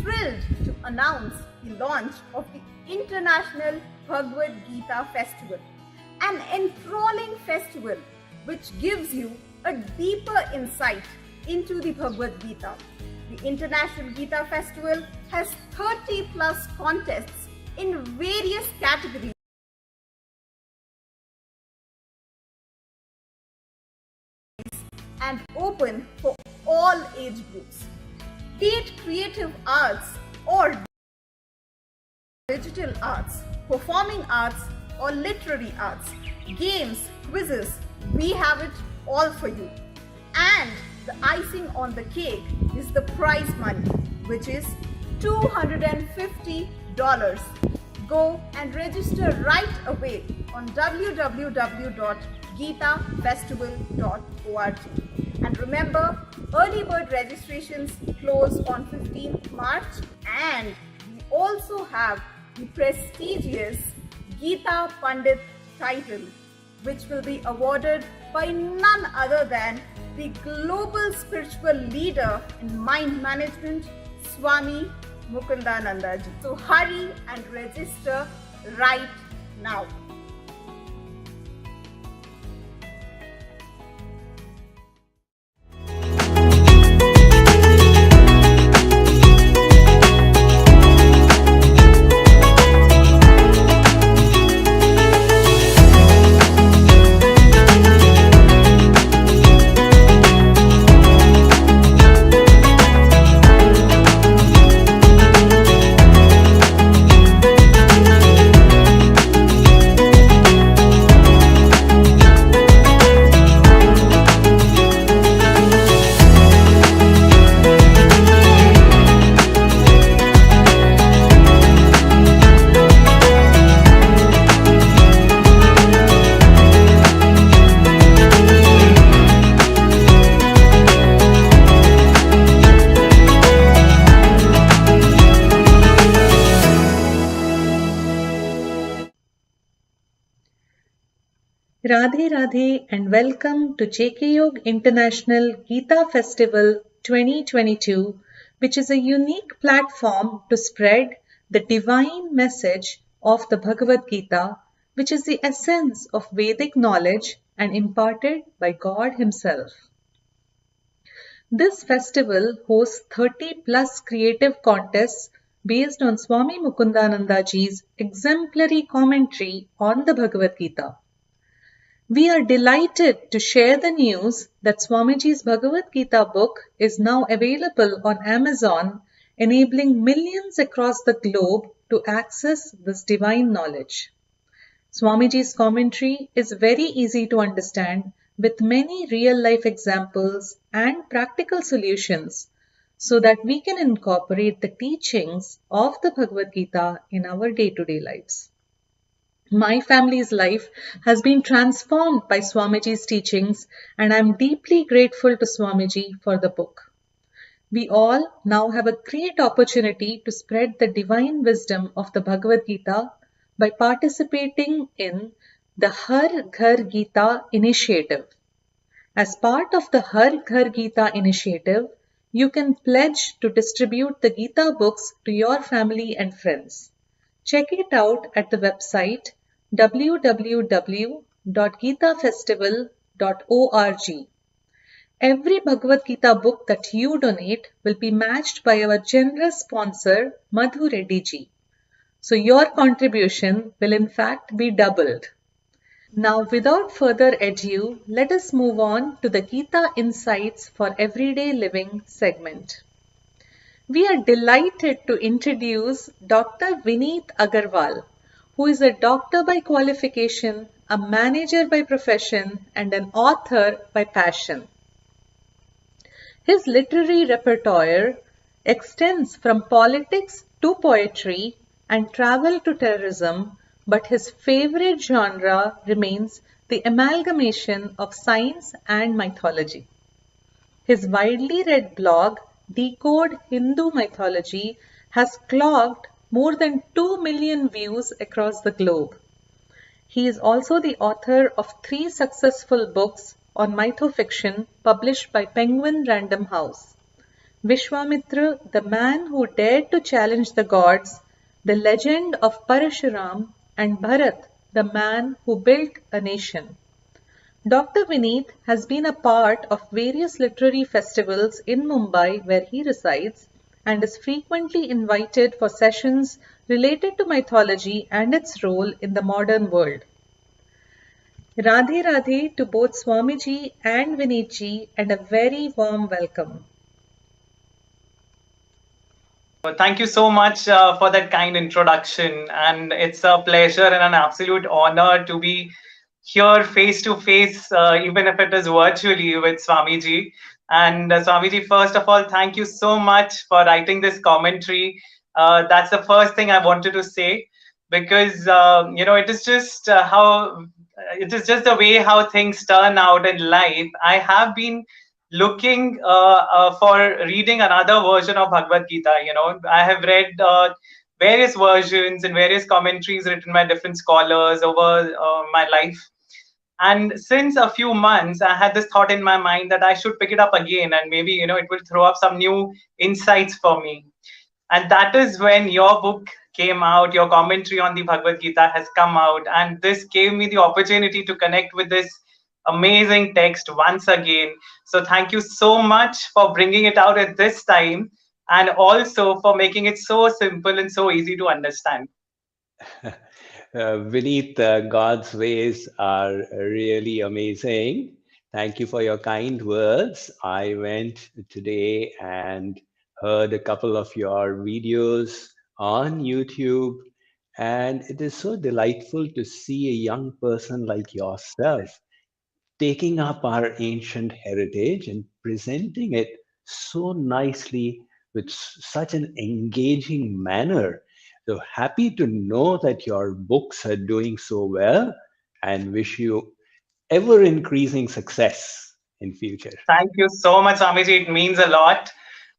thrilled to announce the launch of the International Bhagavad Gita Festival, an enthralling festival which gives you a deeper insight into the Bhagavad Gita. The International Gita Festival has 30 plus contests in various categories and open for all age groups. Be it creative arts or digital arts, performing arts or literary arts, games, quizzes, we have it all for you. And the icing on the cake is the prize money, which is $250. Go and register right away on www.geetafestival.org. And remember, early bird registrations close on 15th March, and we also have the prestigious Gita Pandit title, which will be awarded by none other than the global spiritual leader in mind management, Swami Mukundananda ji. So hurry and register right now. Radhe Radhe and welcome to JKYog International Gita Festival 2022, which is a unique platform to spread the divine message of the Bhagavad Gita, which is the essence of Vedic knowledge and imparted by God Himself. This festival hosts 30 plus creative contests based on Swami Mukundananda ji's exemplary commentary on the Bhagavad Gita. We are delighted to share the news that Swamiji's Bhagavad Gita book is now available on Amazon, enabling millions across the globe to access this divine knowledge. Swamiji's commentary is very easy to understand with many real-life examples and practical solutions so that we can incorporate the teachings of the Bhagavad Gita in our day-to-day lives. My family's life has been transformed by Swamiji's teachings, and I am deeply grateful to Swamiji for the book. We all now have a great opportunity to spread the divine wisdom of the Bhagavad Gita by participating in the Har Ghar Gita initiative. As part of the Har Ghar Gita initiative, you can pledge to distribute the Gita books to your family and friends. Check it out at the website www.geetafestival.org. Every Bhagavad Gita book that you donate will be matched by our generous sponsor Madhu Reddy ji. So your contribution will in fact be doubled. Now without further ado, let us move on to the Gita Insights for Everyday Living segment. We are delighted to introduce Dr. Vineet Aggarwal, who is a doctor by qualification, a manager by profession, and an author by passion. His literary repertoire extends from politics to poetry and travel to terrorism, but his favorite genre remains the amalgamation of science and mythology. His widely read blog, Decode Hindu Mythology, has clocked more than 2 million views across the globe. He is also the author of 3 successful books on mythofiction published by Penguin Random House. Vishwamitra, the man who dared to challenge the gods, the legend of Parashuram, and Bharat, the man who built a nation. Dr. Vineet has been a part of various literary festivals in Mumbai where he resides and is frequently invited for sessions related to mythology and its role in the modern world. Radhe Radhe to both Swamiji and Vineetji and a very warm welcome. Thank you so much for that kind introduction. And it's a pleasure and an absolute honor to be here face to face, even if it is virtually with Swamiji. And Swamiji, first of all, thank you so much for writing this commentary. That's the first thing I wanted to say because, it is just it is just the way how things turn out in life. I have been looking for reading another version of Bhagavad Gita. I have read various versions and various commentaries written by different scholars over my life. And since a few months, I had this thought in my mind that I should pick it up again and maybe, it will throw up some new insights for me. And that is when your book came out, your commentary on the Bhagavad Gita has come out. And this gave me the opportunity to connect with this amazing text once again. So thank you so much for bringing it out at this time and also for making it so simple and so easy to understand. Vineet, God's ways are really amazing. Thank you for your kind words. I went today and heard a couple of your videos on YouTube, and it is so delightful to see a young person like yourself taking up our ancient heritage and presenting it so nicely with such an engaging manner. So happy to know that your books are doing so well and wish you ever increasing success in future. Thank you so much, Swamiji. It means a lot.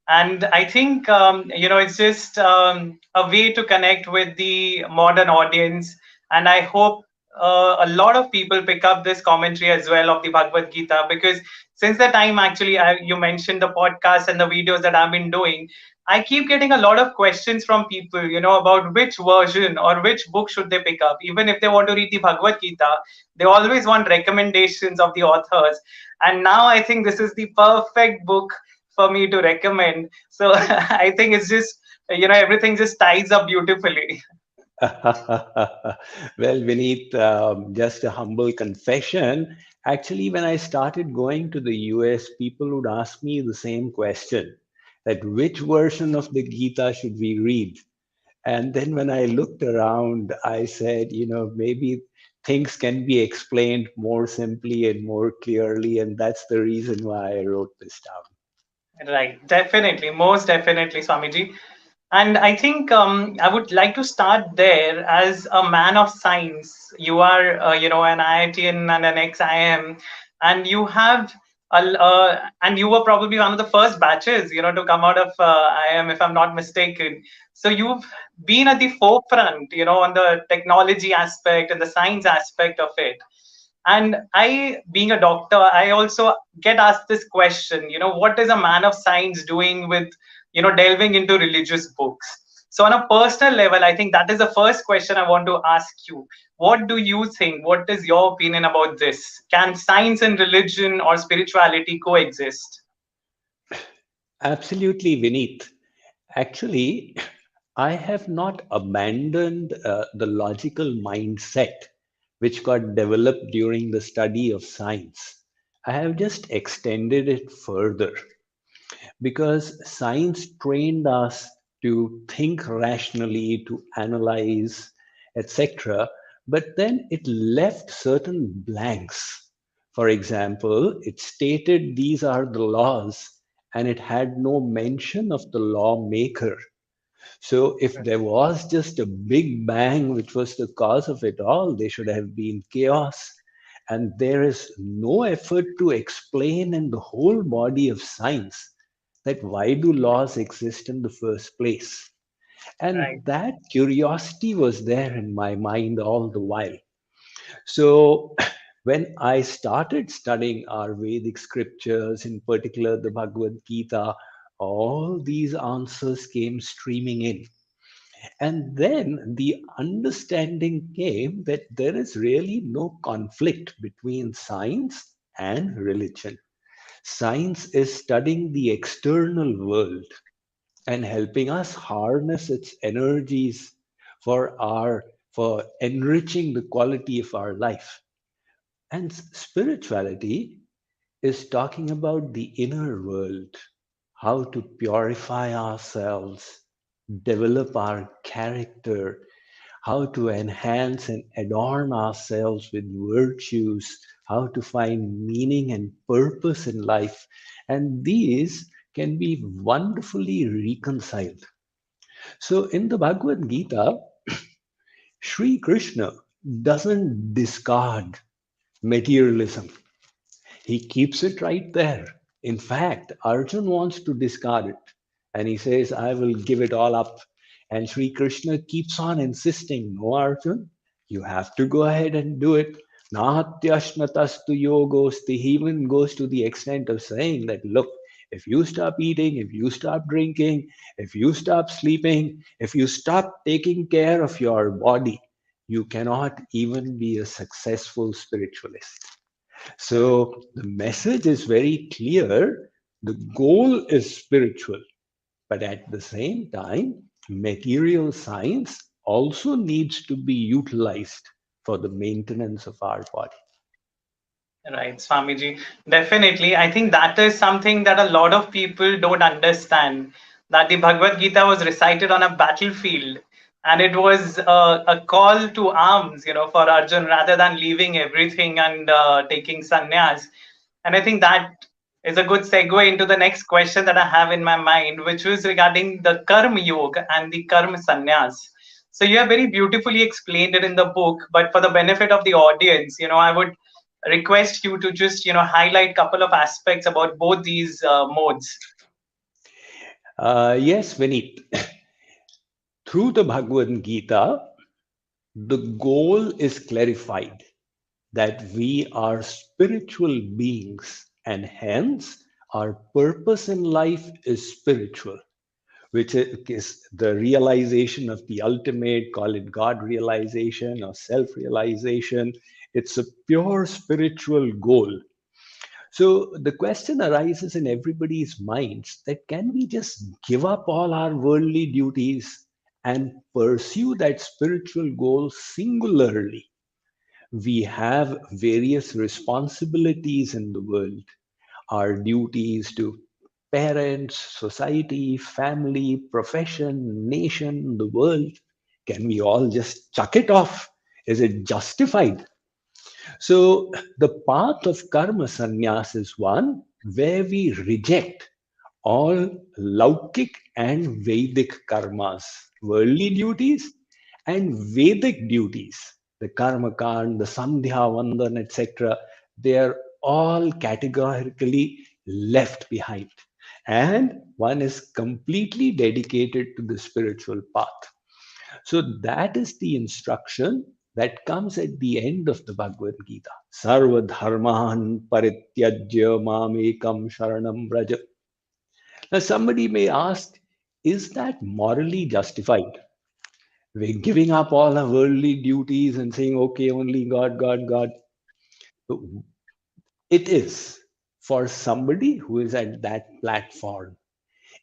And I think, it's just a way to connect with the modern audience. And I hope a lot of people pick up this commentary as well of the Bhagavad Gita, because since the time actually you mentioned the podcast and the videos that I've been doing, I keep getting a lot of questions from people, about which version or which book should they pick up. Even if they want to read the Bhagavad Gita, they always want recommendations of the authors. And now I think this is the perfect book for me to recommend. So I think it's just, everything just ties up beautifully. Well, Vineet, just a humble confession. Actually, when I started going to the US, people would ask me the same question, that which version of the Gita should we read? And then when I looked around, I said, maybe things can be explained more simply and more clearly. And that's the reason why I wrote this down. Right, definitely, most definitely, Swamiji. And I think I would like to start there. As a man of science, you are, an IIT and an ex-IIM, and you have, and you were probably one of the first batches, to come out of IIM, if I'm not mistaken. So you've been at the forefront, on the technology aspect and the science aspect of it. And I, being a doctor, I also get asked this question, what is a man of science doing with, delving into religious books? So on a personal level, I think that is the first question I want to ask you. What do you think? What is your opinion about this? Can science and religion or spirituality coexist? Absolutely, Vineet. Actually, I have not abandoned the logical mindset which got developed during the study of science. I have just extended it further because science trained us to think rationally, to analyze, etc. But then it left certain blanks. For example, it stated these are the laws, and it had no mention of the lawmaker. So if there was just a big bang which was the cause of it all, there should have been chaos. And there is no effort to explain in the whole body of science that why do laws exist in the first place. And Right. that curiosity was there in my mind all the while. So when I started studying our Vedic scriptures, in particular the Bhagavad Gita, All these answers came streaming in. And then the understanding came that there is really no conflict between science and religion. Science is studying the external world and helping us harness its energies for enriching the quality of our life. And spirituality is talking about the inner world, how to purify ourselves, develop our character, how to enhance and adorn ourselves with virtues, how to find meaning and purpose in life. And these can be wonderfully reconciled. So in the Bhagavad Gita, Sri Krishna doesn't discard materialism. He keeps it right there. In fact, Arjun wants to discard it. And he says, I will give it all up. And Sri Krishna keeps on insisting, no, Arjun, you have to go ahead and do it. Nahatyashnatastu yogosti. He even goes to the extent of saying that, look, if you stop eating, if you stop drinking, if you stop sleeping, if you stop taking care of your body, you cannot even be a successful spiritualist. So the message is very clear. The goal is spiritual, but at the same time, material science also needs to be utilized for the maintenance of our body. Right, Swamiji. Definitely. I think that is something that a lot of people don't understand. That the Bhagavad Gita was recited on a battlefield, and it was a call to arms, for Arjun rather than leaving everything and taking sannyas. And I think that is a good segue into the next question that I have in my mind, which was regarding the Karma Yoga and the Karma Sannyas. So you have very beautifully explained it in the book, but for the benefit of the audience, I would request you to just highlight a couple of aspects about both these modes. Yes, Vineet. Through the Bhagavad Gita, the goal is clarified that we are spiritual beings and hence our purpose in life is spiritual, which is the realization of the ultimate, call it God realization or self realization. It's a pure spiritual goal. So the question arises in everybody's minds that can we just give up all our worldly duties and pursue that spiritual goal singularly? We have various responsibilities in the world, our duties to parents, society, family, profession, nation, the world. Can we all just chuck it off? Is it justified? So, the path of karma sannyas is one where we reject all Laukik and Vedic karmas, worldly duties and Vedic duties, the karma kand, the sandhya vandan, etc. They are all categorically left behind. And one is completely dedicated to the spiritual path. So that is the instruction that comes at the end of the Bhagavad Gita. Sarva dharman parityajya mamekam sharanam braja. Now somebody may ask, is that morally justified? We're giving up all our worldly duties and saying, okay, only God, God, God. It is for somebody who is at that platform.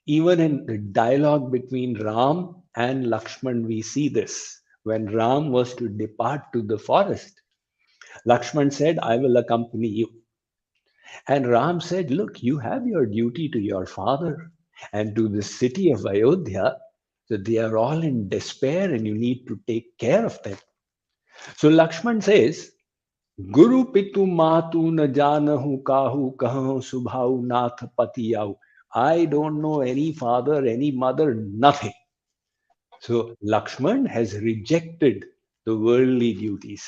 Even in the dialogue between Ram and Lakshman, we see this. When Ram was to depart to the forest, Lakshman said, I will accompany you. And Ram said, look, you have your duty to your father and to the city of Ayodhya. So they are all in despair and you need to take care of them. So Lakshman says, Guru pitu matu na janahu kahu kahu subhau nath patiyau. I don't know any father, any mother, nothing. So Lakshman has rejected the worldly duties,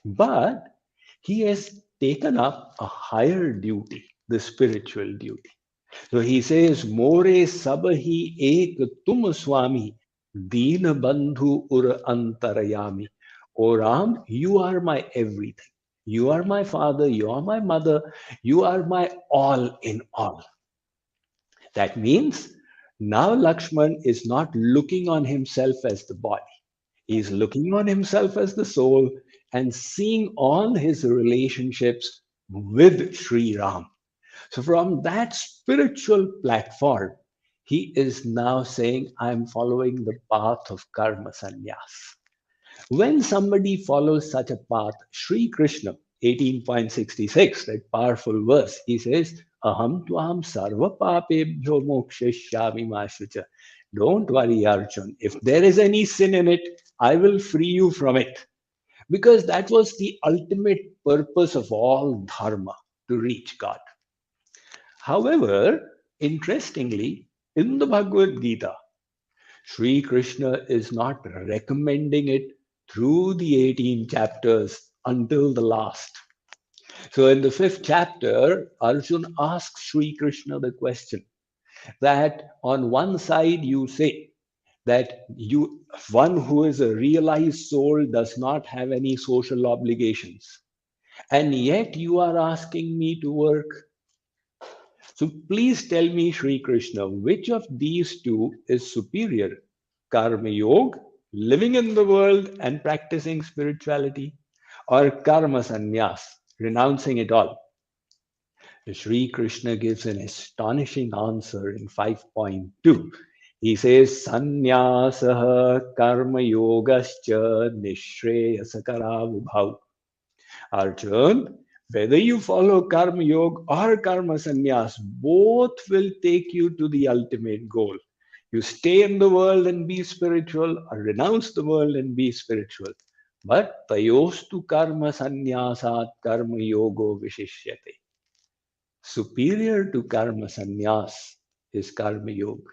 but he has taken up a higher duty, the spiritual duty. So he says, More sabahi ek tum swami, deen bandhu ur antarayami. O Ram, you are my everything. You are my father, you are my mother, you are my all in all. That means now Lakshman is not looking on himself as the body. He is looking on himself as the soul and seeing all his relationships with Sri Ram. So from that spiritual platform, he is now saying, I'm following the path of karma sannyas. When somebody follows such a path, Sri Krishna, 18.66, that powerful verse, he says, Aham tuam sarva papebhyo mokshishyami mashucha. Don't worry, Arjun. If there is any sin in it, I will free you from it. Because that was the ultimate purpose of all dharma, to reach God. However, interestingly, in the Bhagavad Gita, Sri Krishna is not recommending it through the 18 chapters until the last. So in the 5th chapter, Arjun asks Sri Krishna the question that on one side you say that one who is a realized soul does not have any social obligations, and yet you are asking me to work. So please tell me, Sri Krishna, which of these two is superior? Karma Yoga, living in the world and practicing spirituality, or Karma Sannyas, renouncing it all? Sri Krishna gives an astonishing answer in 5.2. He says, Sannyasah Karma Yogascha Nishreyasakaravubhav. Arjun, whether you follow Karma Yoga or Karma Sannyas, both will take you to the ultimate goal. You stay in the world and be spiritual, or renounce the world and be spiritual. But tayostu karma sannyasat karma yogo vishishyate. Superior to karma sannyas is karma yoga.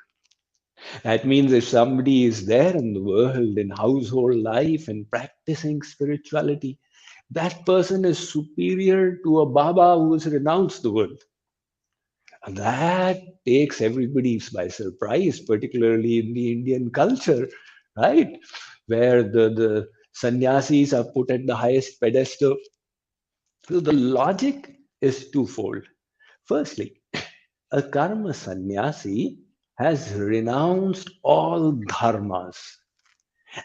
That means if somebody is there in the world, in household life and practicing spirituality, that person is superior to a Baba who has renounced the world. And that takes everybody by surprise, particularly in the Indian culture, right? Where the sannyasis are put at the highest pedestal. So the logic is twofold. Firstly, a karma sannyasi has renounced all dharmas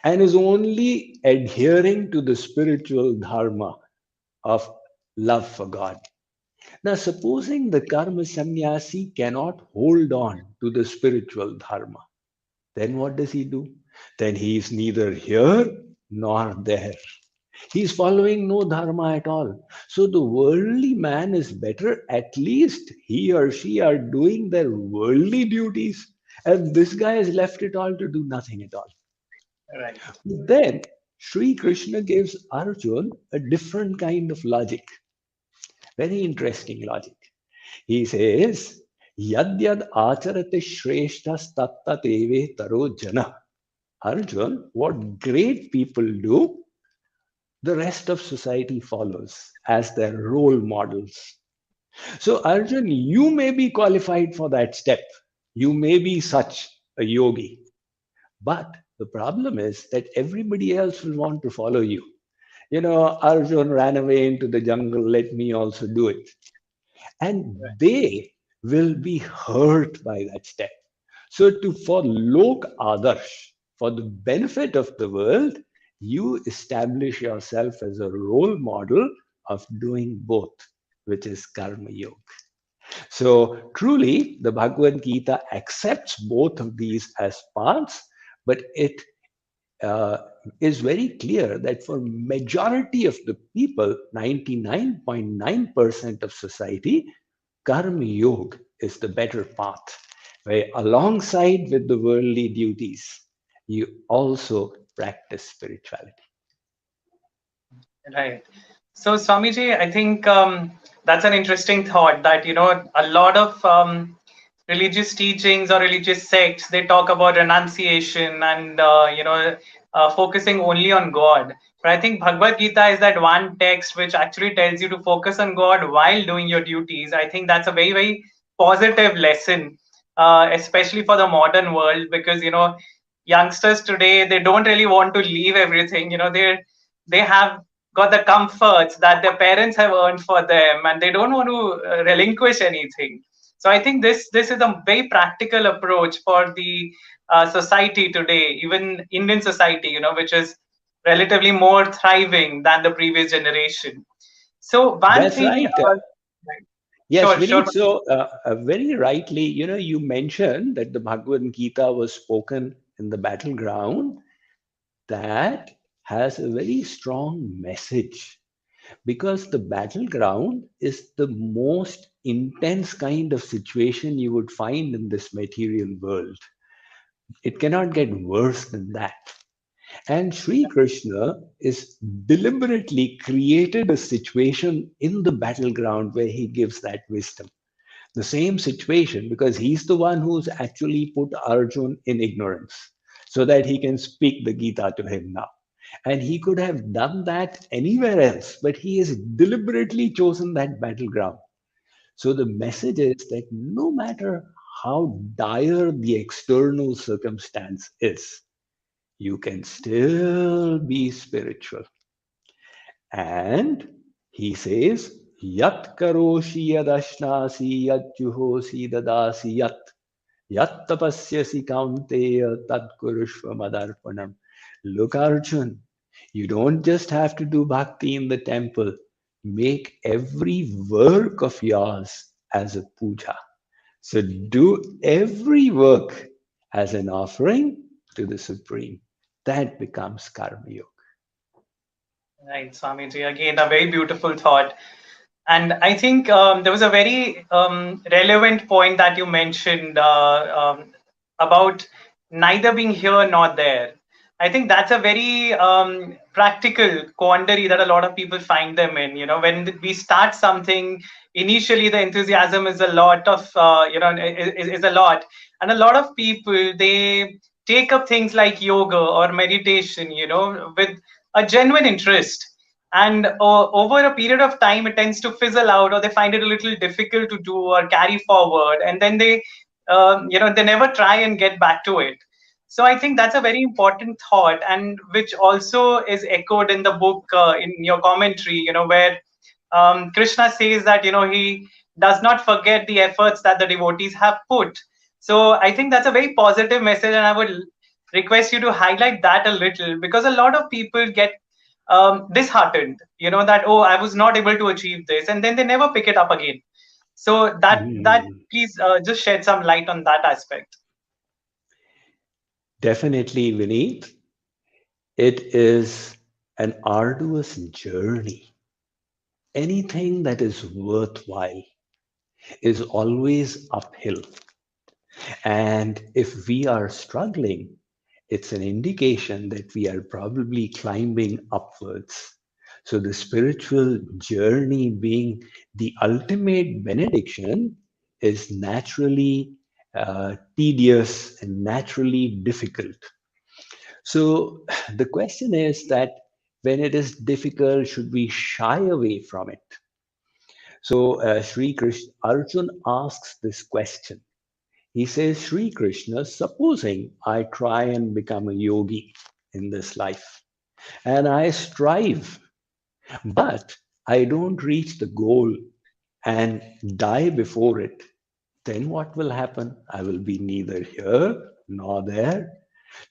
and is only adhering to the spiritual dharma of love for God. Now, supposing the karma sannyasi cannot hold on to the spiritual dharma, then what does he do? Then he is neither here nor there. He is following no dharma at all. So the worldly man is better, at least he or she are doing their worldly duties, and this guy has left it all to do nothing at all. Right. Then Sri Krishna gives Arjun a different kind of logic. Very interesting logic. He says, Yad yad acharate shreshtas tattat eve taro jana. Arjun, what great people do, the rest of society follows as their role models. So, Arjun, you may be qualified for that step. You may be such a yogi. But the problem is that everybody else will want to follow you. You know, Arjun ran away into the jungle, let me also do it. And they will be hurt by that step. So, for Lok Adarsh, for the benefit of the world, you establish yourself as a role model of doing both, which is Karma Yoga. So, truly, the Bhagavad Gita accepts both of these as paths, but it is very clear that for majority of the people, 99.9% of society, Karma Yoga is the better path, where alongside with the worldly duties, you also practice spirituality. Right. So, Swamiji, I think that's an interesting thought that, a lot of religious teachings or religious sects, they talk about renunciation and, focusing only on God. But I think Bhagavad Gita is that one text which actually tells you to focus on God while doing your duties. I think that's a very, very positive lesson, especially for the modern world, because, youngsters today, they don't really want to leave everything. They have got the comforts that their parents have earned for them, and they don't want to relinquish anything. So I think this is a very practical approach for the society today, even Indian society, which is relatively more thriving than the previous generation. So one That's thing, right. right. Yes, Sure. Vineet. So, very rightly, you mentioned that the Bhagavad Gita was spoken in the battleground. That has a very strong message because the battleground is the most intense kind of situation you would find in this material world. It cannot get worse than that. And Sri Krishna is deliberately created a situation in the battleground where he gives that wisdom. The same situation because he's the one who's actually put Arjun in ignorance so that he can speak the Gita to him now. And he could have done that anywhere else, but he has deliberately chosen that battleground. So the message is that no matter how dire the external circumstance is, you can still be spiritual. And he says, Yat karoshi yadashnasi yat juhosi dadasi yat tapasyasi kaunteya tat kurushva madarpanam. Look, Arjun, you don't just have to do bhakti in the temple. Make every work of yours as a puja. So do every work as an offering to the Supreme. That becomes Karma Yoga. Right, Swamiji. Again, a very beautiful thought. And I think there was a very relevant point that you mentioned about neither being here nor there. I think that's a very practical quandary that a lot of people find them in. When we start something, initially the enthusiasm is a lot of, is a lot. And a lot of people, they take up things like yoga or meditation, with a genuine interest, and over a period of time it tends to fizzle out, or they find it a little difficult to do or carry forward, and then they never try and get back to it. So I think that's a very important thought, and which also is echoed in the book, in your commentary, where Krishna says that he does not forget the efforts that the devotees have put. So I think that's a very positive message, and I would request you to highlight that a little, because a lot of people get disheartened, that, oh, I was not able to achieve this, and then they never pick it up again. So that Mm. please just shed some light on that aspect. Definitely, Vineet. It is an arduous journey. Anything that is worthwhile is always uphill. And if we are struggling, it's an indication that we are probably climbing upwards. So, the spiritual journey being the ultimate benediction is naturally tedious and naturally difficult. So, the question is that when it is difficult, should we shy away from it? So, Sri Krishna, Arjun asks this question. He says, Sri Krishna, supposing I try and become a yogi in this life, and I strive, but I don't reach the goal and die before it, then what will happen? I will be neither here nor there.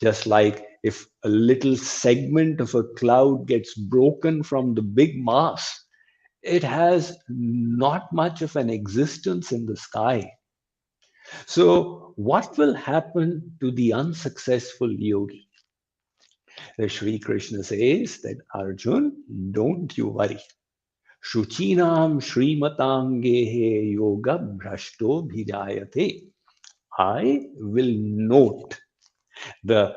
Just like if a little segment of a cloud gets broken from the big mass, it has not much of an existence in the sky. So, what will happen to the unsuccessful yogi? The Sri Krishna says that Arjun, don't you worry. Shuchinam Srimatangehe Yoga Brashto Bhijayate. I will note the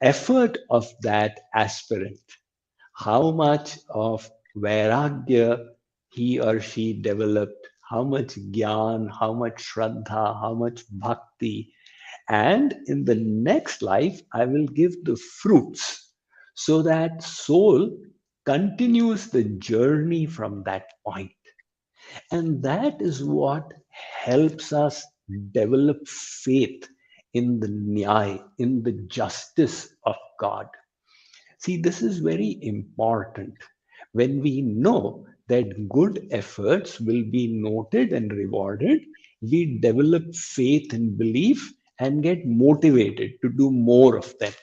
effort of that aspirant, how much of vairagya he or she developed, how much gyan, how much shraddha, how much bhakti. And in the next life, I will give the fruits so that soul continues the journey from that point. And that is what helps us develop faith in the nyaya, in the justice of God. See, this is very important. When we know that good efforts will be noted and rewarded, we develop faith and belief and get motivated to do more of them.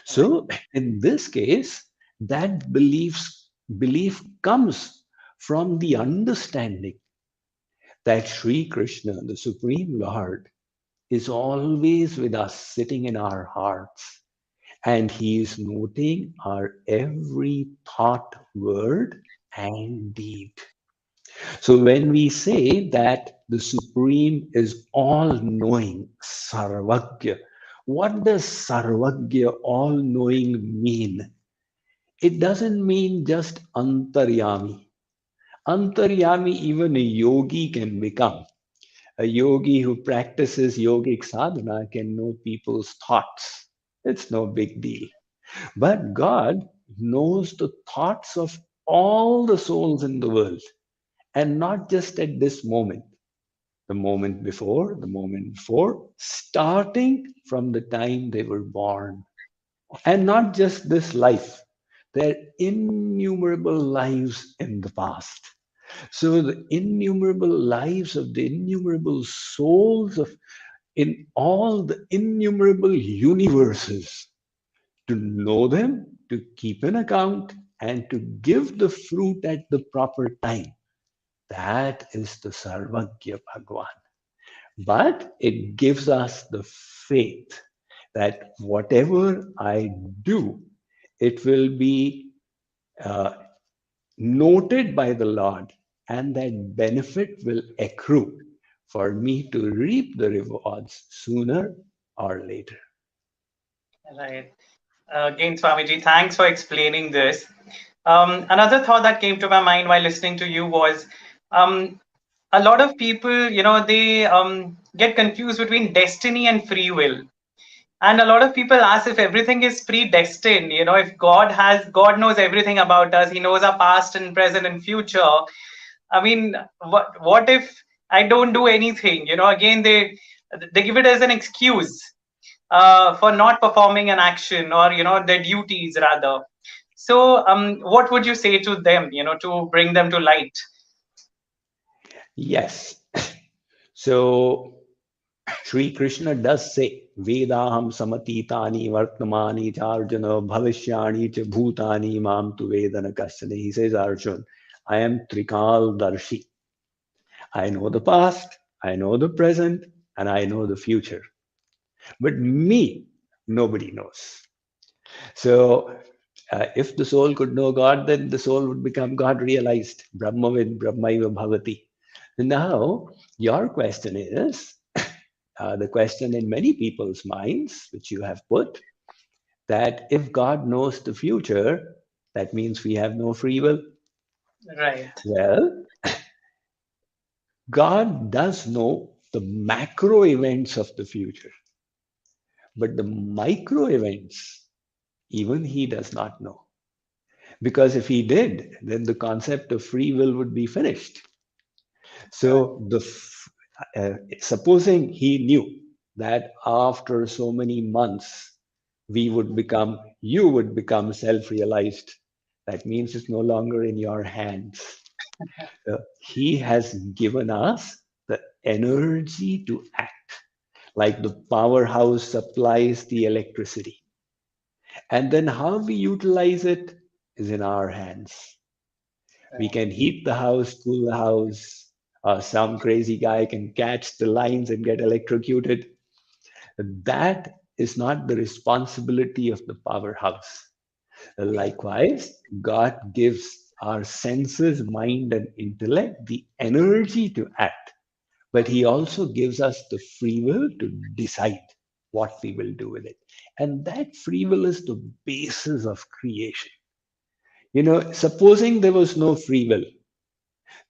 So in this case, that belief comes from the understanding that Sri Krishna, the Supreme Lord, is always with us, sitting in our hearts. And he is noting our every thought, word, and deed. So when we say that the Supreme is all-knowing, Sarvagya, what does Sarvagya, all-knowing, mean? It doesn't mean just Antaryami. Antaryami, even a yogi can become. A yogi who practices yogic sadhana can know people's thoughts. It's no big deal. But God knows the thoughts of all the souls in the world, and not just at this moment, the moment before, starting from the time they were born. And not just this life, their innumerable lives in the past. So the innumerable lives of the innumerable souls of in all the innumerable universes, to know them, to keep an account, and to give the fruit at the proper time. That is the Sarvagya Bhagavan. But it gives us the faith that whatever I do, it will be uh, noted by the Lord, and that benefit will accrue for me to reap the rewards sooner or later. Right. Again, Swamiji, thanks for explaining this. Another thought that came to my mind while listening to you was, um, a lot of people, they get confused between destiny and free will. And a lot of people ask if everything is predestined, if God knows everything about us, he knows our past and present and future. I mean, what if I don't do anything? Again, they give it as an excuse for not performing an action, or their duties rather. So what would you say to them, to bring them to light? Yes. So Sri Krishna does say, Vedaham samatitani vartamani cha Arjuna bhavishyani cha bhutani mam tu vedana kasane. He says, Arjun, I am Trikal Darshi. I know the past, I know the present, and I know the future. But me, nobody knows. So if the soul could know God, then the soul would become God realized. Brahmavid Brahmaiva Bhavati. Now, your question is, the question in many people's minds, which you have put, that if God knows the future, that means we have no free will. Right. Well, God does know the macro events of the future, but the micro events, even he does not know. Because if he did, then the concept of free will would be finished. So supposing he knew that after so many months, you would become self-realized. That means it's no longer in your hands. He has given us the energy to act, like the powerhouse supplies the electricity. And then how we utilize it is in our hands. We can heat the house, cool the house. Some crazy guy can catch the lines and get electrocuted. That is not the responsibility of the powerhouse. Likewise, God gives our senses, mind, and intellect the energy to act, but He also gives us the free will to decide what we will do with it. And that free will is the basis of creation. Supposing there was no free will,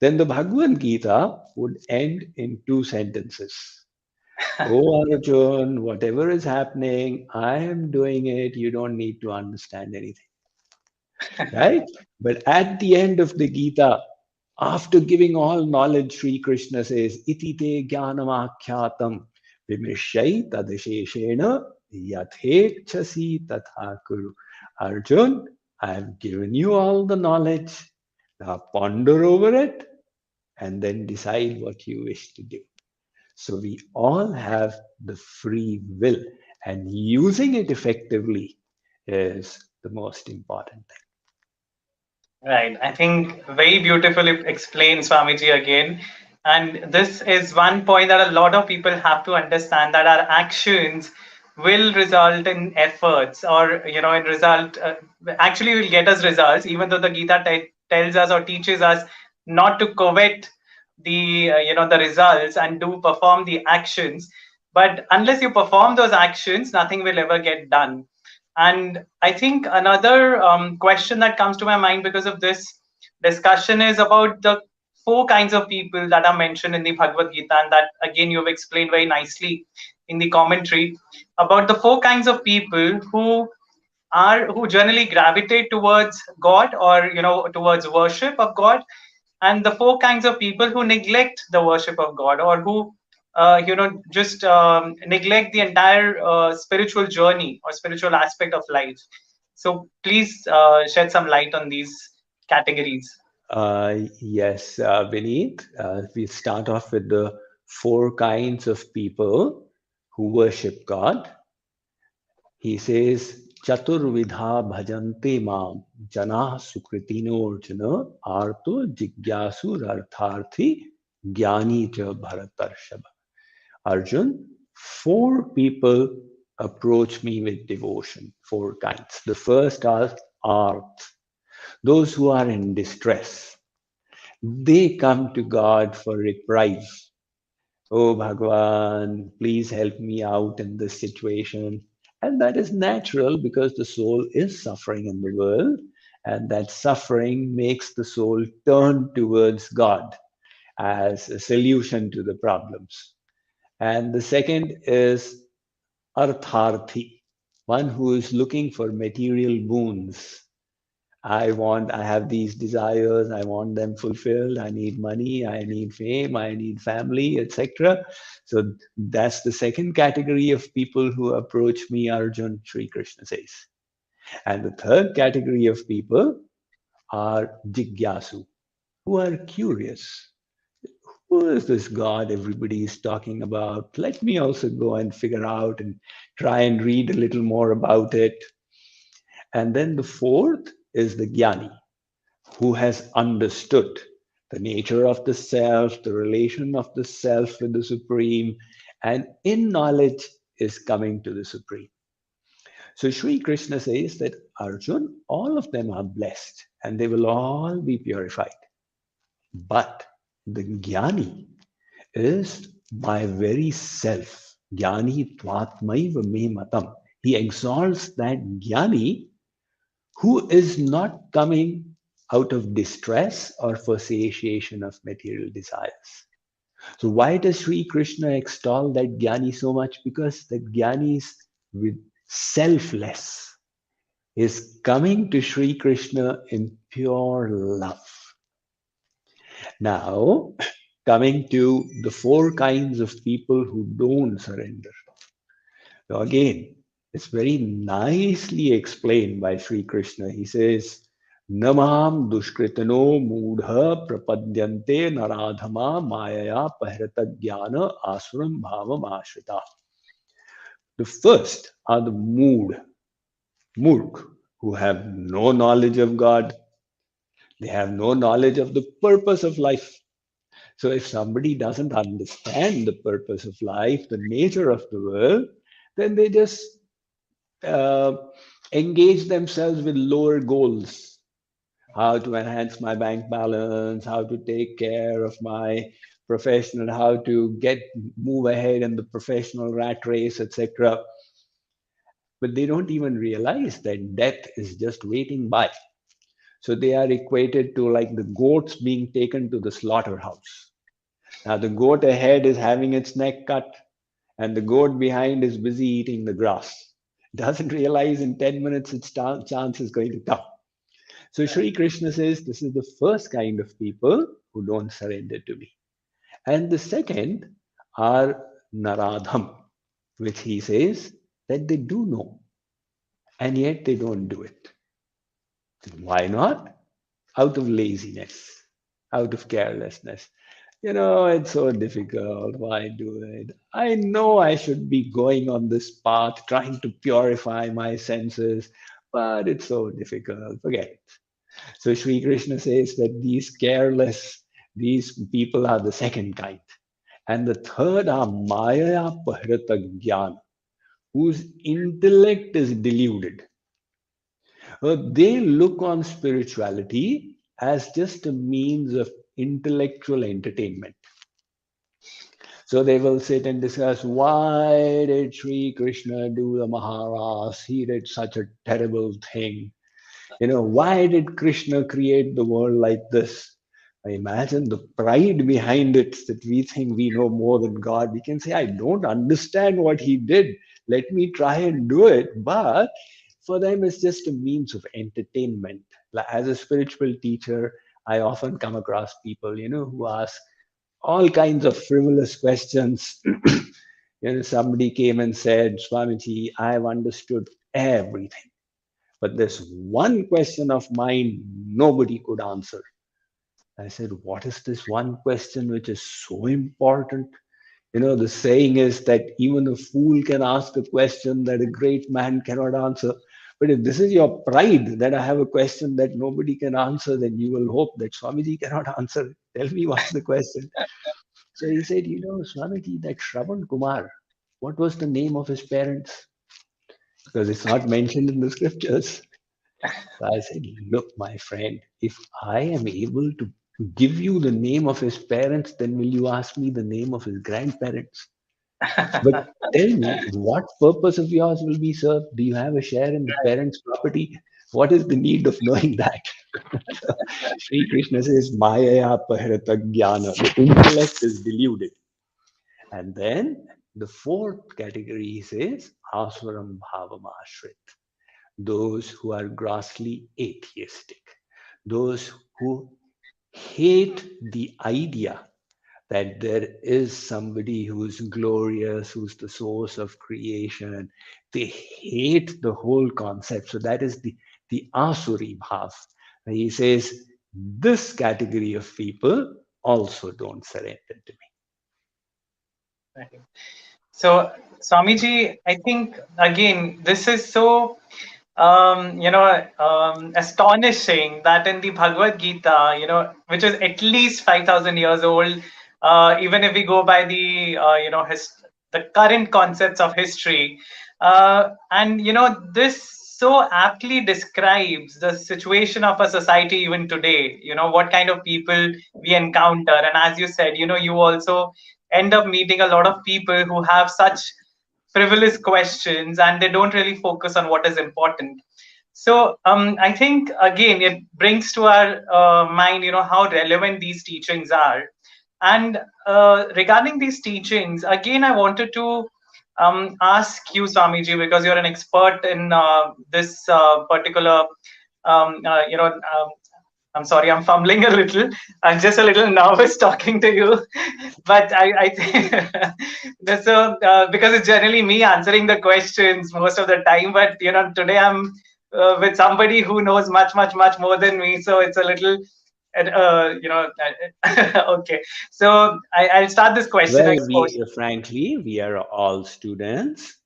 then the Bhagavad Gita would end in 2 sentences. Oh, Arjun, whatever is happening, I am doing it. You don't need to understand anything. Right? But at the end of the Gita, after giving all knowledge, Sri Krishna says, Iti te jnanamakhyatam vimishai tadasheshena yathechasi tatha kuru. Arjun, I have given you all the knowledge. Now ponder over it and then decide what you wish to do. So we all have the free will, and using it effectively is the most important thing. Right. I think very beautifully explained, Swamiji, again. And this is one point that a lot of people have to understand, that our actions will result in efforts, or, in result, actually will get us results, even though the Gita tells us or teaches us not to covet the results and do perform the actions. But unless you perform those actions, nothing will ever get done. And I think another question that comes to my mind because of this discussion is about the four kinds of people that are mentioned in the Bhagavad Gita, and that again you've explained very nicely in the commentary about the four kinds of people who generally gravitate towards God, or towards worship of God, and the four kinds of people who neglect the worship of God, or who just neglect the entire spiritual journey or spiritual aspect of life. So please shed some light on these categories. Yes, Vineet, we start off with the four kinds of people who worship God. He says, Chaturvidha bhajante mam jana sukritino arjuna arto jigyasu artharthi jnani cha bharatarshava. Arjun, four people approach me with devotion, four kinds. The first are arth, those who are in distress. They come to God for reprise. Oh, Bhagwan, please help me out in this situation. And that is natural because the soul is suffering in the world, and that suffering makes the soul turn towards God as a solution to the problems. And the second is Artharthi, one who is looking for material boons. I have these desires, I want them fulfilled, I need money, I need fame, I need family, etc. So that's the second category of people who approach me, Arjun, Sri Krishna says. And the third category of people are Jigyasu, who are curious. Who is this God everybody is talking about? Let me also go and figure out and try and read a little more about it. And then the fourth is the Jnani, who has understood the nature of the self, the relation of the self with the Supreme, and in knowledge is coming to the Supreme. So Sri Krishna says that Arjun, all of them are blessed and they will all be purified. But the Jnani is my very self. Jnani tvatmaiva me matam. He exalts that Jnani who is not coming out of distress or for satiation of material desires. So why does Sri Krishna extol that Jnani so much? Because the Jnani is with selfless, is coming to Sri Krishna in pure love. Now, coming to the four kinds of people who don't surrender. So again, it's very nicely explained by Sri Krishna. He says, Namam dushkritano mudha prapadyante naradhama mayaya pahrata jnana asuram bhavam ashrita. The first are the murk, who have no knowledge of God. They have no knowledge of the purpose of life. So if somebody doesn't understand the purpose of life, the nature of the world, then they just engage themselves with lower goals. How to enhance my bank balance, how to take care of my professional, how to move ahead in the professional rat race, etc. But they don't even realize that death is just waiting by. So they are equated to like the goats being taken to the slaughterhouse. Now the goat ahead is having its neck cut, and the goat behind is busy eating the grass. Doesn't realize in 10 minutes its chance is going to come. So Sri Krishna says this is the first kind of people who don't surrender to me. And the second are Naradham, which he says that they do know, and yet they don't do it. Why not? Out of laziness, out of carelessness. It's so difficult. Why do it? I know I should be going on this path, trying to purify my senses, but it's so difficult. Forget it. So Sri Krishna says that these careless, these people are the second kind. And the third are Maya Pahrita Jnana, whose intellect is deluded. They look on spirituality as just a means of intellectual entertainment. So they will sit and discuss, why did Sri Krishna do the Maharas? He did such a terrible thing. Why did Krishna create the world like this? I imagine the pride behind it, that we think we know more than God. We can say, I don't understand what he did. Let me try and do it. But for them, it's just a means of entertainment. As a spiritual teacher, I often come across people, who ask all kinds of frivolous questions. Somebody came and said, Swamiji, I've understood everything. But there's one question of mine nobody could answer. I said, what is this one question which is so important? The saying is that even a fool can ask a question that a great man cannot answer. But if this is your pride that I have a question that nobody can answer, then you will hope that Swamiji cannot answer. Tell me what's the question. So he said, Swamiji, that Shravan Kumar, what was the name of his parents? Because it's not mentioned in the scriptures. So I said, look, my friend, if I am able to give you the name of his parents, then will you ask me the name of his grandparents? But tell me, what purpose of yours will be served? Do you have a share in the parents' property? What is the need of knowing that? So, Sri Krishna says, Maya Pahrita Jnana. The intellect is deluded. And then the fourth category says, Aswaram Bhavam Ashrit. Those who are grossly atheistic, those who hate the idea that there is somebody who's glorious, who's the source of creation. They hate the whole concept. So that is the Asuri Bhav. And he says, this category of people also don't surrender to me. Right. So, Swamiji, I think again, this is so astonishing that in the Bhagavad Gita, which is at least 5,000 years old, even if we go by the, the current concepts of history, and this so aptly describes the situation of a society even today. What kind of people we encounter, and as you said, you also end up meeting a lot of people who have such frivolous questions and they don't really focus on what is important. So I think again it brings to our mind how relevant these teachings are. And regarding these teachings, again I wanted to ask you, Swamiji, because you're an expert in this particular I'm sorry, I'm fumbling a little. I'm just a little nervous talking to you, but I think that's because it's generally me answering the questions most of the time. But today I'm with somebody who knows much, much, much more than me, so it's a little, okay. So I'll start this question. Well, frankly, we are all students,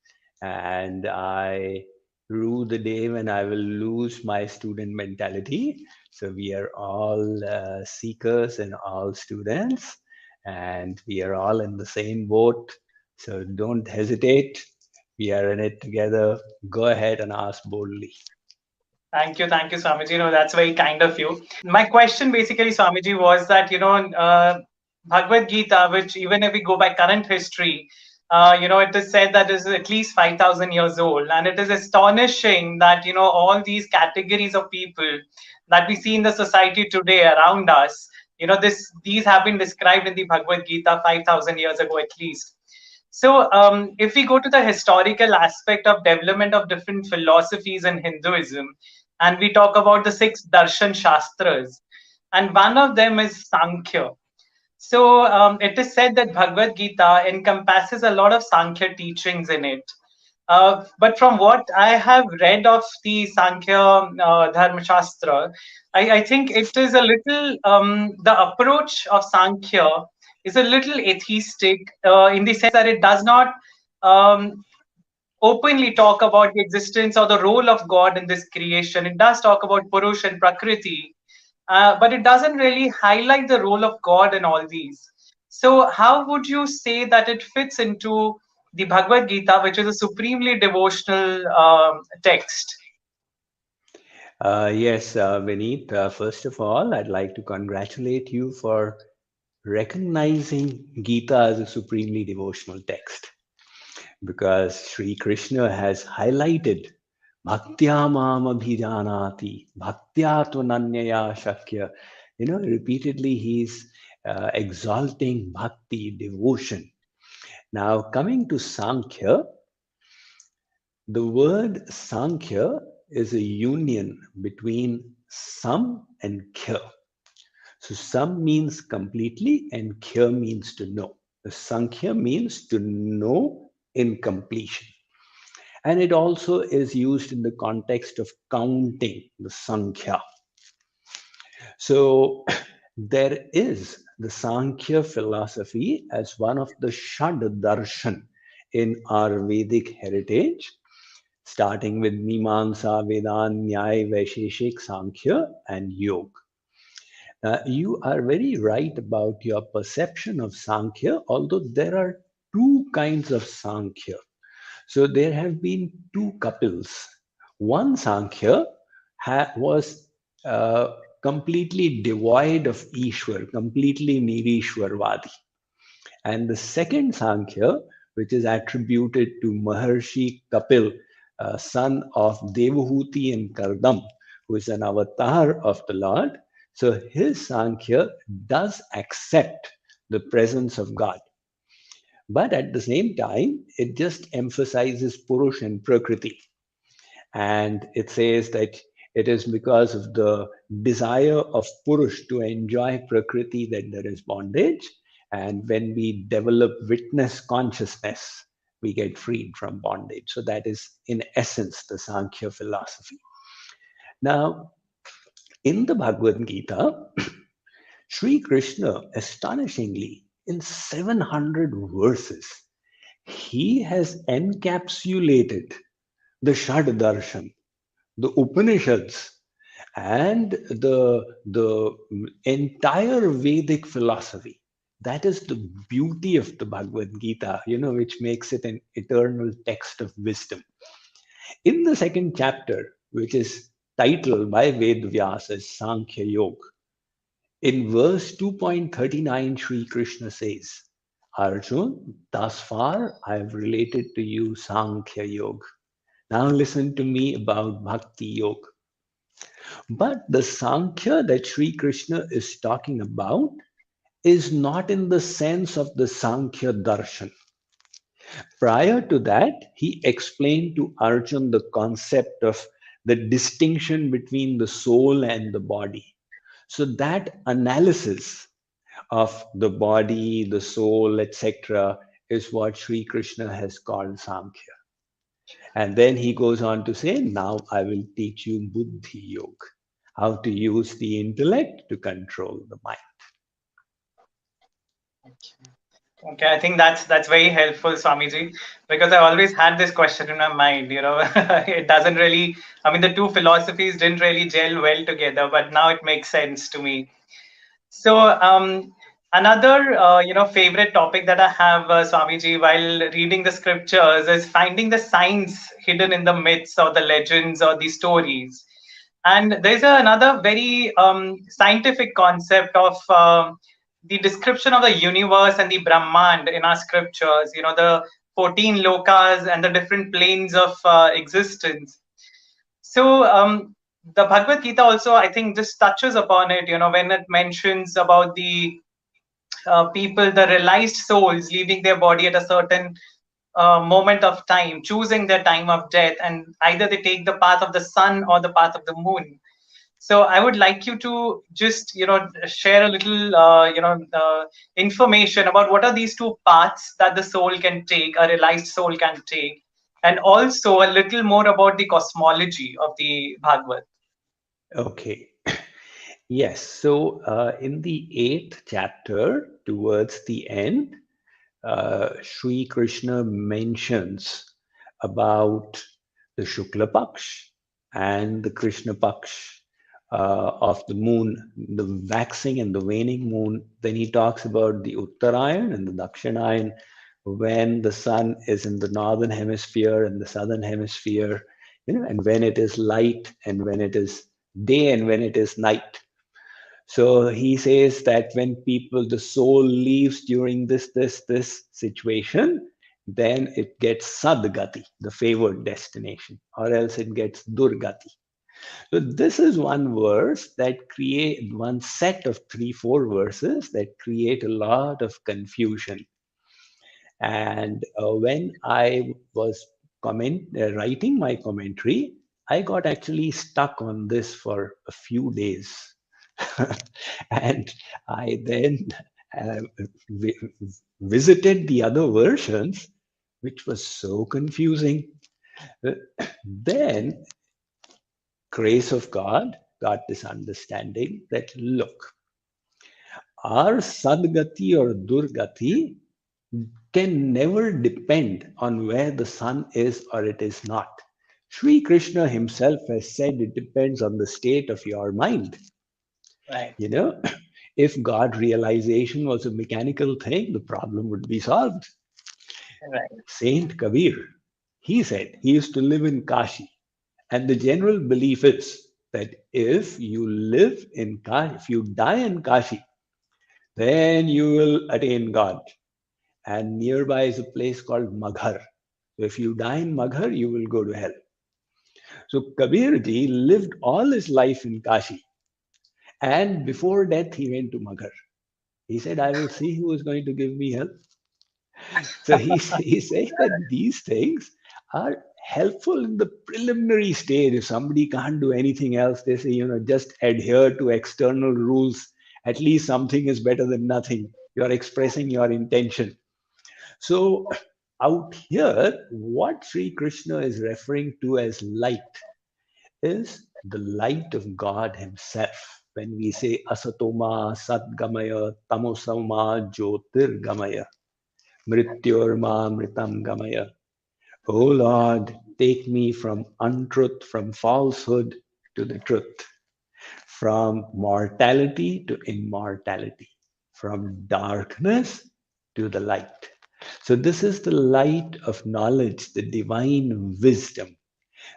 and I rue the day when I will lose my student mentality. So we are all seekers and all students, and we are all in the same boat. So don't hesitate. We are in it together. Go ahead and ask boldly. Thank you, Swamiji. That's very kind of you. My question basically, Swamiji, was that Bhagavad Gita, which even if we go by current history, it is said that it is at least 5,000 years old, and it is astonishing that all these categories of people that we see in the society today around us, these have been described in the Bhagavad Gita 5,000 years ago at least. So if we go to the historical aspect of development of different philosophies in Hinduism, and we talk about the 6 darshan shastras, and one of them is Sankhya. So it is said that Bhagavad Gita encompasses a lot of Sankhya teachings in it. But from what I have read of the Sankhya Dharma Shastra, I think it is a little, the approach of Sankhya is a little atheistic in the sense that it does not um, openly talk about the existence or the role of God in this creation. It does talk about Purush and Prakriti, but it doesn't really highlight the role of God in all these. So, how would you say that it fits into the Bhagavad Gita, which is a supremely devotional text? Yes, Vineet, first of all, I'd like to congratulate you for recognizing Gita as a supremely devotional text, because Sri Krishna has highlighted Bhaktya Mam Abhijanati, Bhaktya Tvananyaya Shakya. Repeatedly he's exalting bhakti, devotion. Now, coming to Sankhya, the word Sankhya is a union between Sam and Kya. So Sam means completely and Kya means to know. The Sankhya means to know in completion. And it also is used in the context of counting, the Sankhya. So there is the Sankhya philosophy as one of the Shad Darshan in our Vedic heritage, starting with Mimamsa, Vedan, Nyaya, Vaisheshik, Sankhya, and Yoga. You are very right about your perception of Sankhya, although there are two kinds of Sankhya. So there have been two couples. One Sankhya was completely devoid of Ishwar, completely Nirishwarvadi. And the second Sankhya, which is attributed to Maharshi Kapil, son of Devahuti and Kardam, who is an avatar of the Lord. So his Sankhya does accept the presence of God. But at the same time, it just emphasizes Purush and Prakriti. And it says that it is because of the desire of Purush to enjoy Prakriti that there is bondage. And when we develop witness consciousness, we get freed from bondage. So that is, in essence, the Sankhya philosophy. Now, in the Bhagavad Gita, Sri Krishna, astonishingly, in 700 verses, he has encapsulated the Shad Darshan, the Upanishads, and the entire Vedic philosophy. That is the beauty of the Bhagavad Gita, which makes it an eternal text of wisdom. In the second chapter, which is titled by Ved Vyas as Sankhya Yoga, in verse 2.39, Sri Krishna says, Arjun, thus far I have related to you Sankhya Yoga. Now listen to me about Bhakti Yoga. But the Sankhya that Sri Krishna is talking about is not in the sense of the Sankhya Darshan. Prior to that, he explained to Arjun the concept of the distinction between the soul and the body. So that analysis of the body, the soul, etc., is what Sri Krishna has called Sankhya. And then he goes on to say, now I will teach you Buddhi Yoga, how to use the intellect to control the mind. Okay, I think that's very helpful, Swamiji, because I always had this question in my mind. It doesn't really. I mean, the two philosophies didn't really gel well together, but now it makes sense to me. So, another favorite topic that I have, Swamiji, while reading the scriptures is finding the science hidden in the myths or the legends or the stories. And there's another very scientific concept of the description of the universe and the Brahmand in our scriptures, the 14 lokas and the different planes of existence. So the Bhagavad Gita also, I think, just touches upon it, when it mentions about the people, the realized souls leaving their body at a certain moment of time, choosing their time of death, and either they take the path of the sun or the path of the moon. So I would like you to just, share a little, information about what are these two paths that the soul can take, a realized soul can take, and also a little more about the cosmology of the Bhagavad. Okay. Yes. So in the 8th chapter, towards the end, Sri Krishna mentions about the Shukla Paksh and the Krishna Paksh of the moon, the waxing and the waning moon. Then he talks about the Uttarayan and the Dakshinayan, when the sun is in the northern hemisphere and the southern hemisphere, and when it is light and when it is day and when it is night. So he says that when the soul leaves during this situation, then it gets sadgati, the favored destination, or else it gets durgati. So this is one verse that create one set of 3-4 verses that create a lot of confusion. And when I was writing my commentary, I got actually stuck on this for a few days. And I then uh, vi- visited the other versions, which was so confusing. Then, grace of God got this understanding that look, our sadgati or durgati can never depend on where the sun is or it is not. Sri Krishna himself has said it depends on the state of your mind. Right. If God realization was a mechanical thing, the problem would be solved. Right. Saint Kabir, he said he used to live in Kashi. And the general belief is that if you live in Kashi, if you die in Kashi, then you will attain God. And nearby is a place called Maghar. So if you die in Maghar, you will go to hell. So Kabir ji lived all his life in Kashi. And before death, he went to Maghar. He said, I will see who is going to give me help. So he's saying that these things are helpful in the preliminary stage. If somebody can't do anything else, they say, just adhere to external rules. At least something is better than nothing. You're expressing your intention. So out here, what Sri Krishna is referring to as light is the light of God Himself. When we say asatoma satgamaya tamosama jyotirgamaya mrityorma mritam gamaya. O Lord, take me from untruth, from falsehood to the truth, from mortality to immortality, from darkness to the light. So, this is the light of knowledge, the divine wisdom.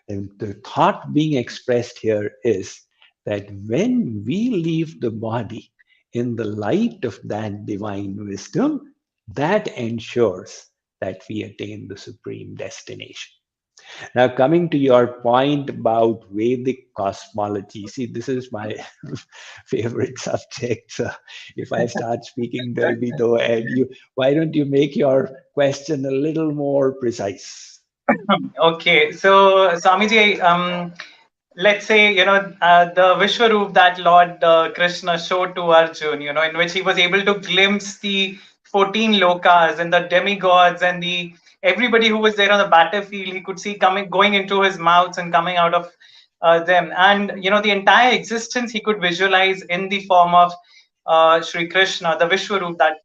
And the thought being expressed here is that when we leave the body in the light of that divine wisdom, that ensures that we attain the supreme destination. Now, coming to your point about Vedic cosmology, see, this is my favorite subject. So if I start speaking, there'll be no end. Why don't you make your question a little more precise? Okay, so Swamiji, let's say the Vishwaroop that Lord Krishna showed to Arjun, in which he was able to glimpse the 14 lokas and the demigods and the everybody who was there on the battlefield. He could see going into his mouths and coming out of them, and the entire existence he could visualize in the form of Sri Krishna, the Vishwaroop that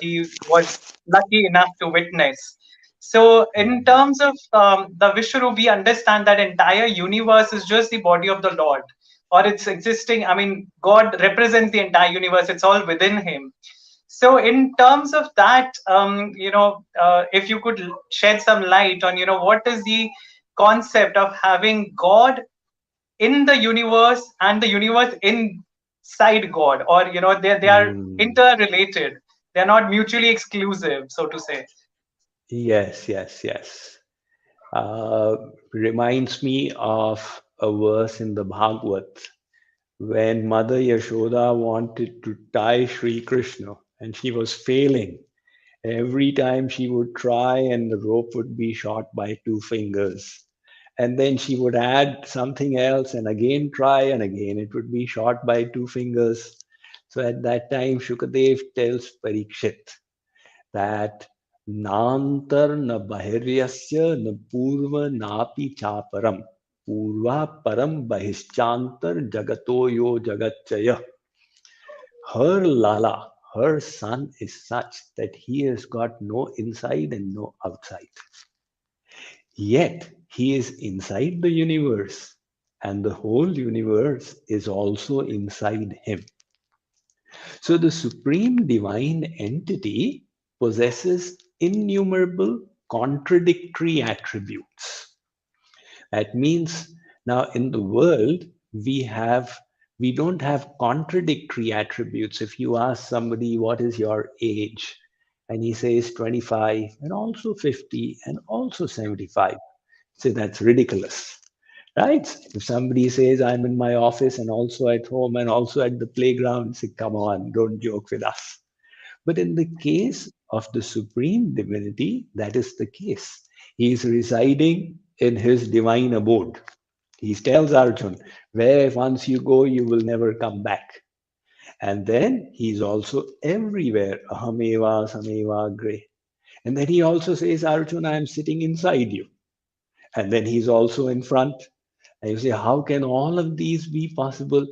he was lucky enough to witness. So, in terms of the Vishwaroop, we understand that entire universe is just the body of the Lord, or it's existing. I mean, God represents the entire universe; it's all within Him. So, in terms of that, if you could shed some light on, what is the concept of having God in the universe and the universe inside God, or they are Mm, interrelated. They're not mutually exclusive, so to say. yes, yes, yes. Uh, Reminds me of a verse in the Bhagavad when Mother Yashoda wanted to tie Sri Krishna and she was failing. Every time she would try, and the rope would be short by 2 fingers. And then she would add something else and again try, and again it would be short by 2 fingers. So at that time, Shukadev tells Parikshit that Nantar na bahiryasya na purva napi chaparam. Purva param bahischantar jagato yo jagatchaya. Her Lala, her son is such that he has got no inside and no outside. Yet he is inside the universe, and the whole universe is also inside him. So the supreme divine entity possesses innumerable contradictory attributes. That means now in the world we don't have contradictory attributes. If you ask somebody what is your age, and he says 25 and also 50 and also 75, say that's ridiculous. Right? If somebody says I'm in my office and also at home and also at the playground, say, come on, don't joke with us. But in the case of the Supreme Divinity, that is the case. He is residing in his divine abode. He tells Arjun, where once you go, you will never come back. And then he's also everywhere. Ahameva sameva gre. And then he also says, Arjun, I am sitting inside you. And then he's also in front. And you say, how can all of these be possible?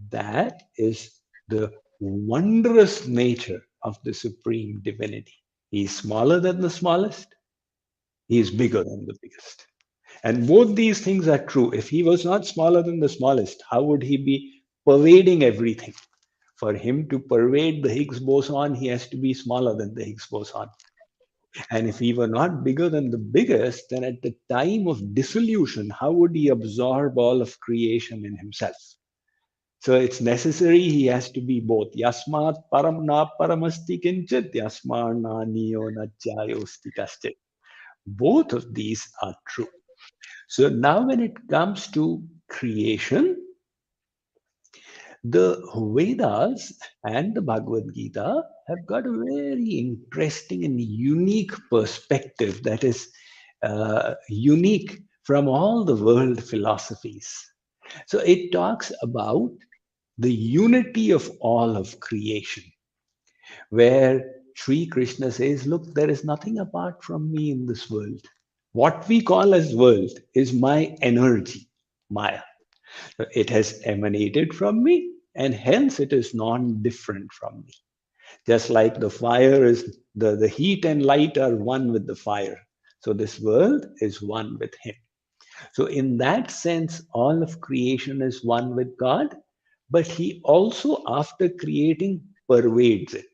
That is the wondrous nature of the Supreme Divinity. He's smaller than the smallest, he is bigger than the biggest. And both these things are true. If he was not smaller than the smallest, how would he be pervading everything? For him to pervade the Higgs boson, he has to be smaller than the Higgs boson. And if he were not bigger than the biggest, then at the time of dissolution, how would he absorb all of creation in himself? So it's necessary he has to be both. Yasmat param na paramasti kinchit, yasmar na niyo na jayosti kaschit. Both of these are true. So now when it comes to creation, the Vedas and the Bhagavad Gita have got a very interesting and unique perspective that is unique from all the world philosophies. So it talks about the unity of all of creation, where Sri Krishna says, look, there is nothing apart from me in this world. What we call as world is my energy, Maya. It has emanated from me, and hence it is non-different from me. Just like the fire is, the heat and light are one with the fire. So this world is one with him. So in that sense, all of creation is one with God, but he also, after creating, pervades it.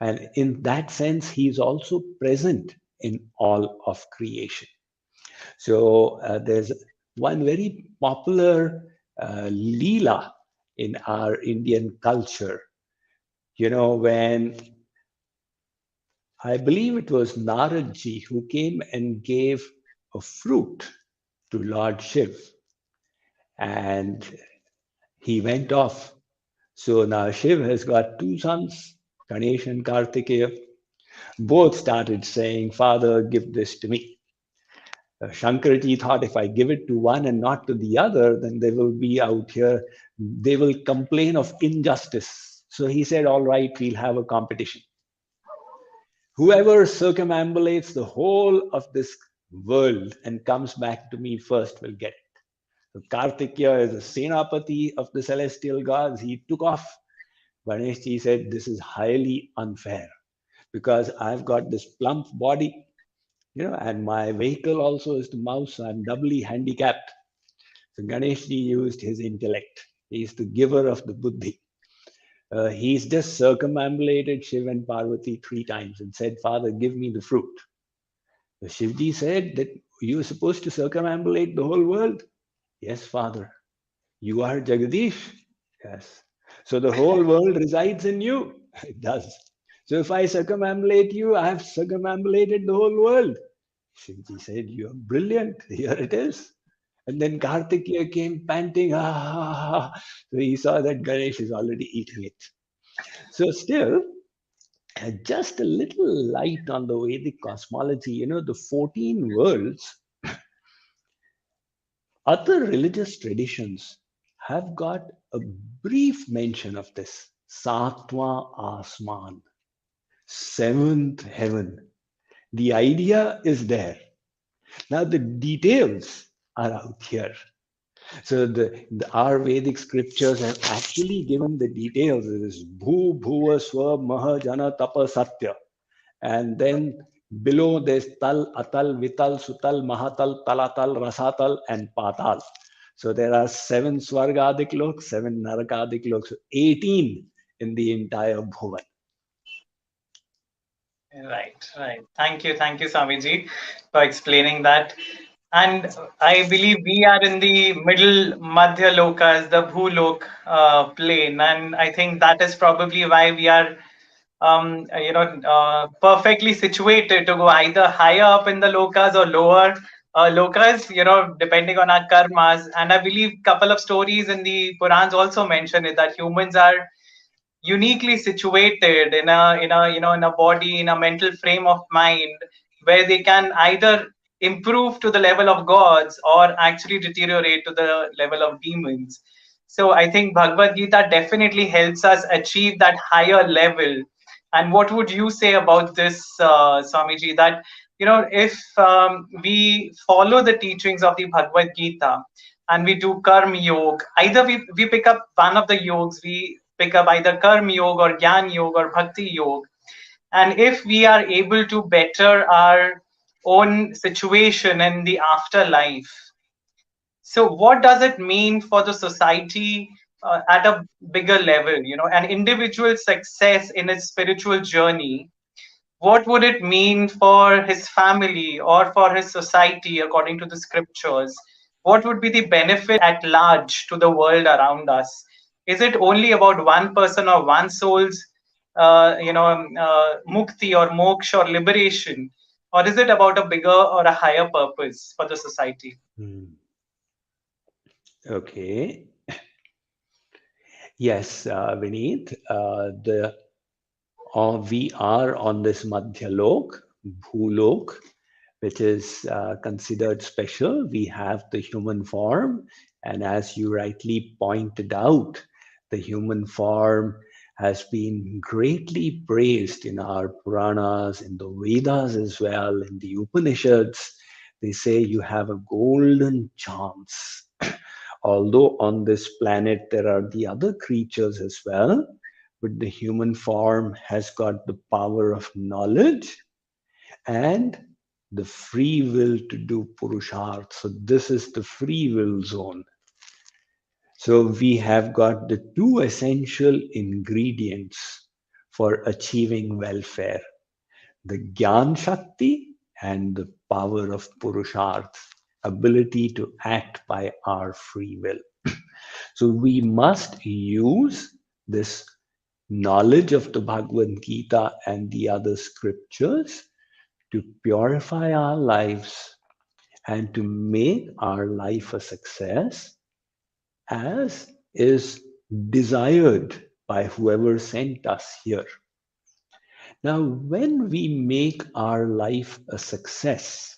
And in that sense, he is also present in all of creation. So there's one very popular Leela in our Indian culture. You know, when I believe it was Naradji who came and gave a fruit to Lord Shiv, and he went off. So now Shiv has got two sons, Ganesh and Kartikeya. Both started saying, Father, give this to me. Shankarji thought if I give it to one and not to the other, then they will be out here, they will complain of injustice. So he said, all right, we'll have a competition. Whoever circumambulates the whole of this world and comes back to me first will get it. So Kartikeya is the Senapati of the celestial gods. He took off. Ganeshji said, this is highly unfair because I've got this plump body, you know, and my vehicle also is the mouse. So I'm doubly handicapped. So Ganeshji used his intellect. He's the giver of the buddhi. He's just circumambulated Shiv and Parvati 3 times and said, Father, give me the fruit. So Shivji said that you are supposed to circumambulate the whole world. Yes, Father. You are Jagadish. Yes. So the whole world resides in you. It does. So if I circumambulate you, I have circumambulated the whole world. Shivji said, you are brilliant. Here it is. And then Kartikeya came panting. Ah. So he saw that Ganesh is already eating it. So still, just a little light on the Vedic cosmology. You know, the 14 worlds, other religious traditions have got a brief mention of this. Satwa Asman, 7th heaven. The idea is there. Now, the details are out here. So our Vedic scriptures have actually given the details. It is Bhu, Bhuva, Swa, Maha, Jana, Tapa, Satya. And then below there's Tal, Atal, Vital, Sutal, Mahatal, Talatal, Rasatal, and Patal. So there are 7 Swargadik loks, 7 Narakadik loks, 18 in the entire Bhuvan. Right. Thank you, Swamiji, for explaining that. And I believe we are in the middle Madhya Lokas, the Bhulok plane, and I think that is probably why we are, perfectly situated to go either higher up in the Lokas or lower Lokas, depending on our karmas. And I believe couple of stories in the Purans also mention it, that humans are uniquely situated in a body, in a mental frame of mind, where they can either improve to the level of gods or actually deteriorate to the level of demons. So I think Bhagavad Gita definitely helps us achieve that higher level. And what would you say about this, Swamiji, that if we follow the teachings of the Bhagavad Gita and we do karma yoga, either we pick up one of the yogs, we pick up either karma yoga or gyan yoga or bhakti yoga, and if we are able to better our own situation in the afterlife, so what does it mean for the society at a bigger level? An individual success in his spiritual journey, what would it mean for his family or for his society according to the scriptures? What would be the benefit at large to the world around us? Is it only about one person or one soul's mukti or moksha or liberation, or is it about a bigger or a higher purpose for the society? Okay. Yes, Vineet, we are on this Madhyalok, Bhulok, which is considered special. We have the human form, and as you rightly pointed out, the human form has been greatly praised in our Puranas, in the Vedas as well, in the Upanishads. They say you have a golden chance. Although on this planet there are the other creatures as well, but the human form has got the power of knowledge and the free will to do purusharth. So this is the free will zone. So we have got the 2 essential ingredients for achieving welfare: the Gyan Shakti and the power of purusharth, ability to act by our free will. So we must use this knowledge of the Bhagavad Gita and the other scriptures to purify our lives and to make our life a success as is desired by whoever sent us here. Now, when we make our life a success,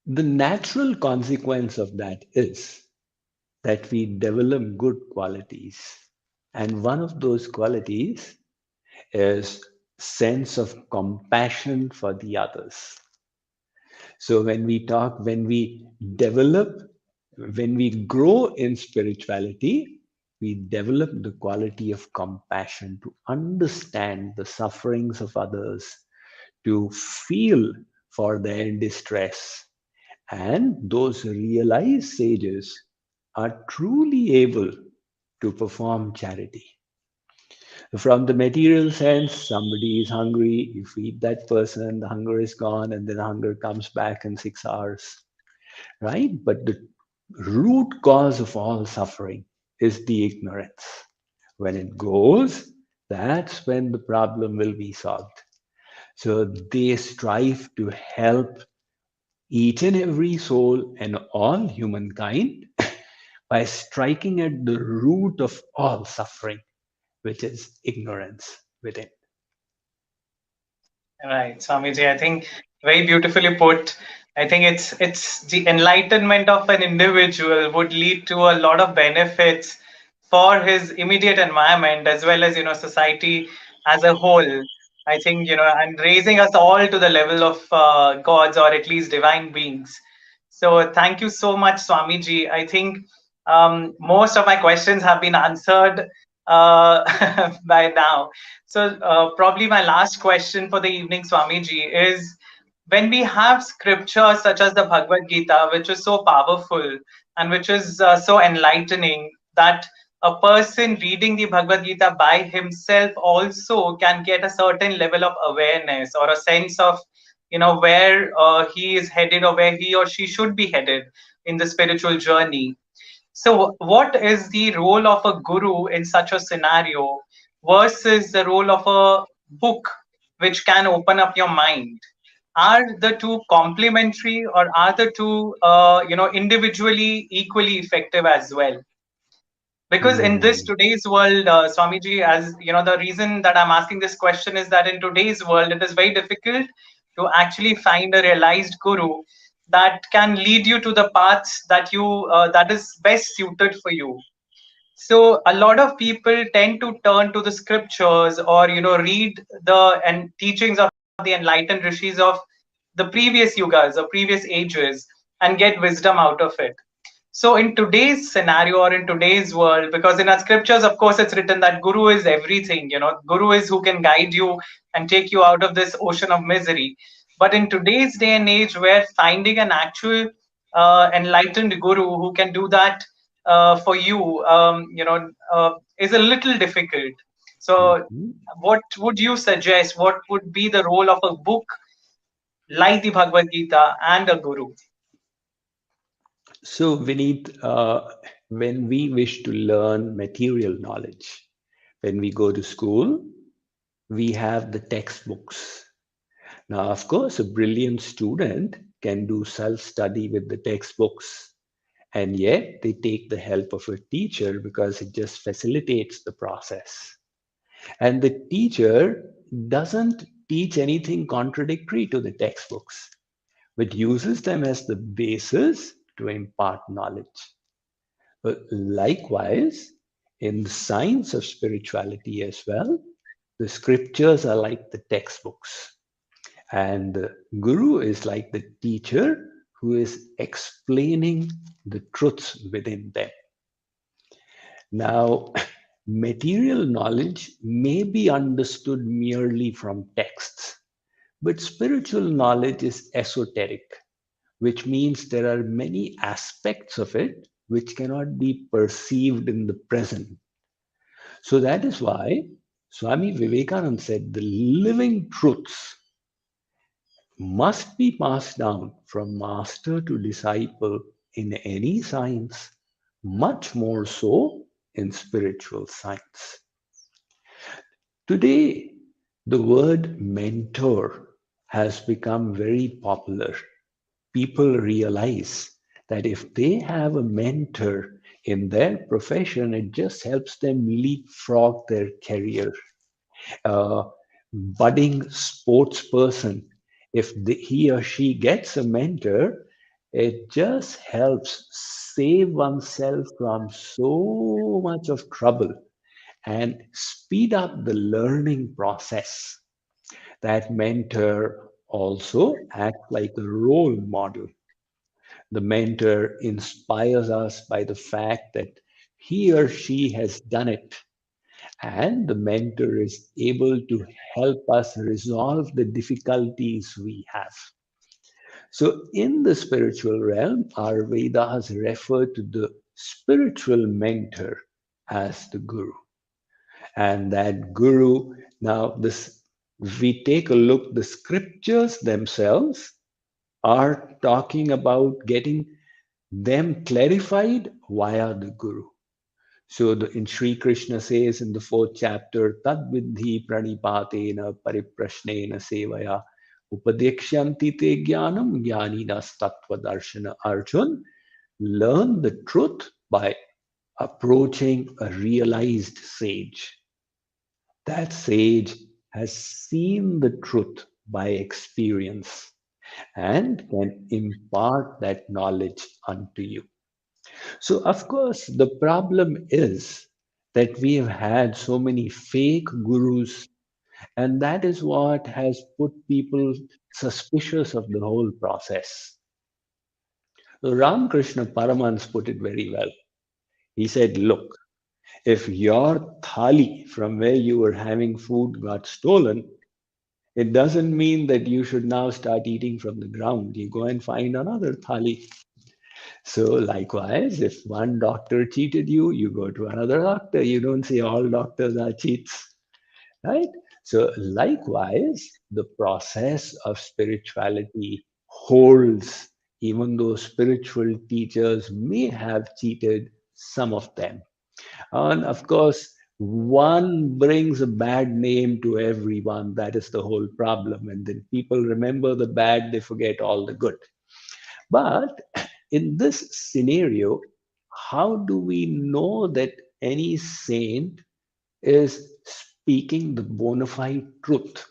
the natural consequence of that is that we develop good qualities. And one of those qualities is sense of compassion for the others. So when we grow in spirituality, we develop the quality of compassion to understand the sufferings of others, to feel for their distress. And those realized sages are truly able to perform charity. From the material sense, somebody is hungry, you feed that person, the hunger is gone, and then the hunger comes back in 6 hours, right? But the root cause of all suffering is the ignorance. When it goes, that's when the problem will be solved. So they strive to help each and every soul and all humankind by striking at the root of all suffering, which is ignorance within. Right, Swamiji, I think very beautifully put. I think it's the enlightenment of an individual would lead to a lot of benefits for his immediate environment as well as society as a whole. I think, and raising us all to the level of gods, or at least divine beings. So thank you so much, Swamiji. I think most of my questions have been answered by now. So probably my last question for the evening, Swamiji, is when we have scriptures such as the Bhagavad Gita, which is so powerful and which is so enlightening, that a person reading the Bhagavad Gita by himself also can get a certain level of awareness or a sense of, where he is headed or where he or she should be headed in the spiritual journey. So, what is the role of a guru in such a scenario versus the role of a book which can open up your mind? Are the two complementary, or are the two, individually equally effective as well? Because in this Hmm. today's world, Swamiji, as you know, the reason that I'm asking this question is that in today's world it is very difficult to actually find a realized guru that can lead you to the paths that you that is best suited for you. So a lot of people tend to turn to the scriptures, or read the and teachings of the enlightened rishis of the previous yugas or previous ages and get wisdom out of it. So in today's scenario, or in today's world, because in our scriptures, of course, it's written that Guru is everything, Guru is who can guide you and take you out of this ocean of misery. But in today's day and age, where finding an actual enlightened Guru who can do that for you, is a little difficult. So Mhm. what would you suggest? What would be the role of a book like the Bhagavad Gita and a Guru? So, Vineet, when we wish to learn material knowledge, when we go to school, we have the textbooks. Now, of course, a brilliant student can do self study with the textbooks, and yet they take the help of a teacher because it just facilitates the process. And the teacher doesn't teach anything contradictory to the textbooks, but uses them as the basis to impart knowledge. But likewise, in the science of spirituality as well, the scriptures are like the textbooks, and the guru is like the teacher who is explaining the truths within them. Now, material knowledge may be understood merely from texts, but spiritual knowledge is esoteric, which means there are many aspects of it which cannot be perceived in the present. So that is why Swami Vivekananda said the living truths must be passed down from master to disciple in any science, much more so in spiritual science. Today, the word mentor has become very popular. People realize that if they have a mentor in their profession, it just helps them leapfrog their career. A budding sports person, if he or she gets a mentor, it just helps save oneself from so much of trouble and speed up the learning process. That mentor also acts like a role model. The mentor inspires us by the fact that he or she has done it, and the mentor is able to help us resolve the difficulties we have. So, in the spiritual realm, our Vedas refer to the spiritual mentor as the guru. And that guru, now, this we take a look, the scriptures themselves are talking about getting them clarified via the guru. So in Sri Krishna says in the fourth chapter, Tad vidhi pranipatena pariprashnena sevaya upadekshanti te jnanam jnaninas tattva darshana. Arjun, learn the truth by approaching a realized sage. That sage has seen the truth by experience and can impart that knowledge unto you. So, of course, the problem is that we have had so many fake gurus, And that is what has put people suspicious of the whole process. Ramakrishna Paramans put it very well. He said, look, if your thali from where you were having food got stolen, it doesn't mean that you should now start eating from the ground. You go and find another thali. So likewise, if one doctor cheated you, you go to another doctor. You don't say all doctors are cheats, right? So likewise, the process of spirituality holds, even though spiritual teachers may have cheated some of them. And of course, one brings a bad name to everyone. That is the whole problem. And then people remember the bad, they forget all the good. But in this scenario, how do we know that any saint is speaking the bona fide truth?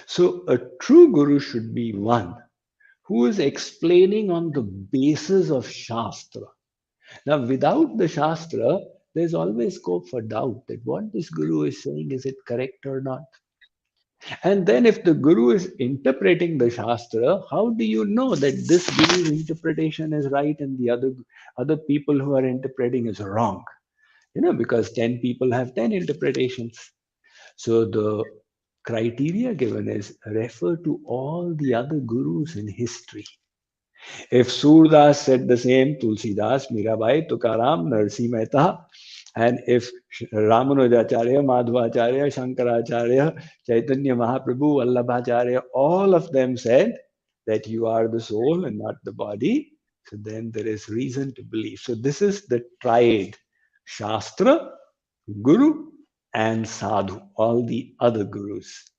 So, a true guru should be one who is explaining on the basis of Shastra. Now, without the Shastra, there's always scope for doubt that what this guru is saying, is it correct or not? And then if the guru is interpreting the Shastra, how do you know that this guru's interpretation is right and the other people who are interpreting is wrong? Because 10 people have 10 interpretations. So the criteria given is refer to all the other gurus in history. If Surdas said the same, Tulsidas, Mirabai, Tukaram, Narsi Mehta, and if Ramanujacharya, Madhvacharya, Shankaracharya, Chaitanya Mahaprabhu, Vallabhacharya, all of them said that you are the soul and not the body, so then there is reason to believe. So this is the triad: Shastra, Guru, and Sadhu, all the other gurus.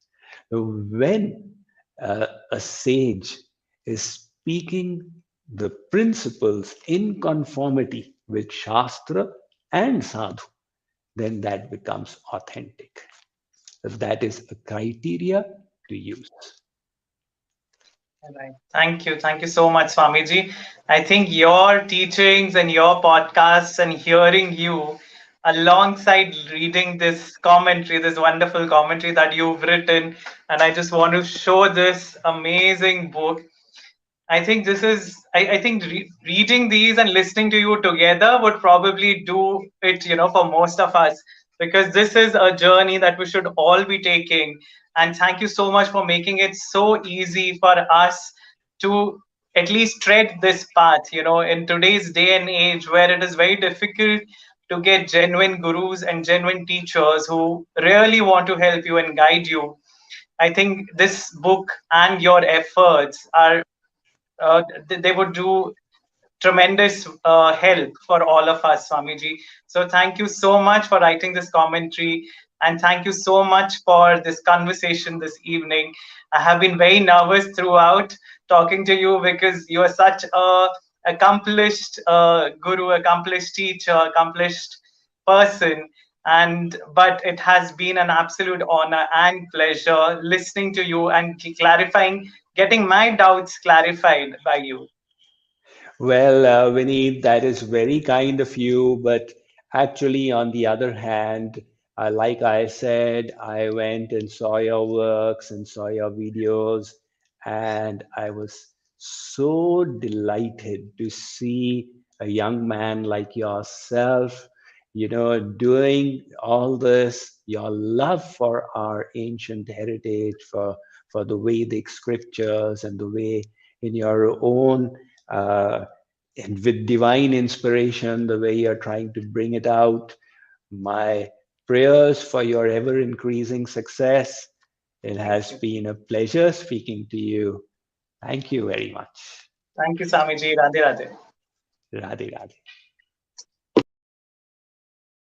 So when a sage is speaking the principles in conformity with Shastra and Sadhu, then that becomes authentic. That is a criteria to use. Right. Thank you. Thank you so much, Swamiji. I think your teachings and your podcasts and hearing you alongside reading this commentary, this wonderful commentary that you've written, and I just want to show this amazing book. I think this is, I think reading these and listening to you together would probably do it, for most of us, because this is a journey that we should all be taking. And thank you so much for making it so easy for us to at least tread this path, in today's day and age where it is very difficult to get genuine gurus and genuine teachers who really want to help you and guide you. I think this book and your efforts are they would do tremendous help for all of us, Swamiji. So thank you so much for writing this commentary, and thank you so much for this conversation this evening. I have been very nervous throughout talking to you because you are such a accomplished guru, accomplished teacher, accomplished person. But it has been an absolute honor and pleasure listening to you and clarifying, getting my doubts clarified by you. Well, Vineet, that is very kind of you. But actually, on the other hand, like I said, I went and saw your works and saw your videos, and I was so delighted to see a young man like yourself, doing all this, your love for our ancient heritage, for the Vedic scriptures, and the way in your own and with divine inspiration, the way you're trying to bring it out. My prayers for your ever increasing success. It has been a pleasure speaking to you. Thank you very much. Thank you, Swamiji. Radhe Radhe. Radhe Radhe.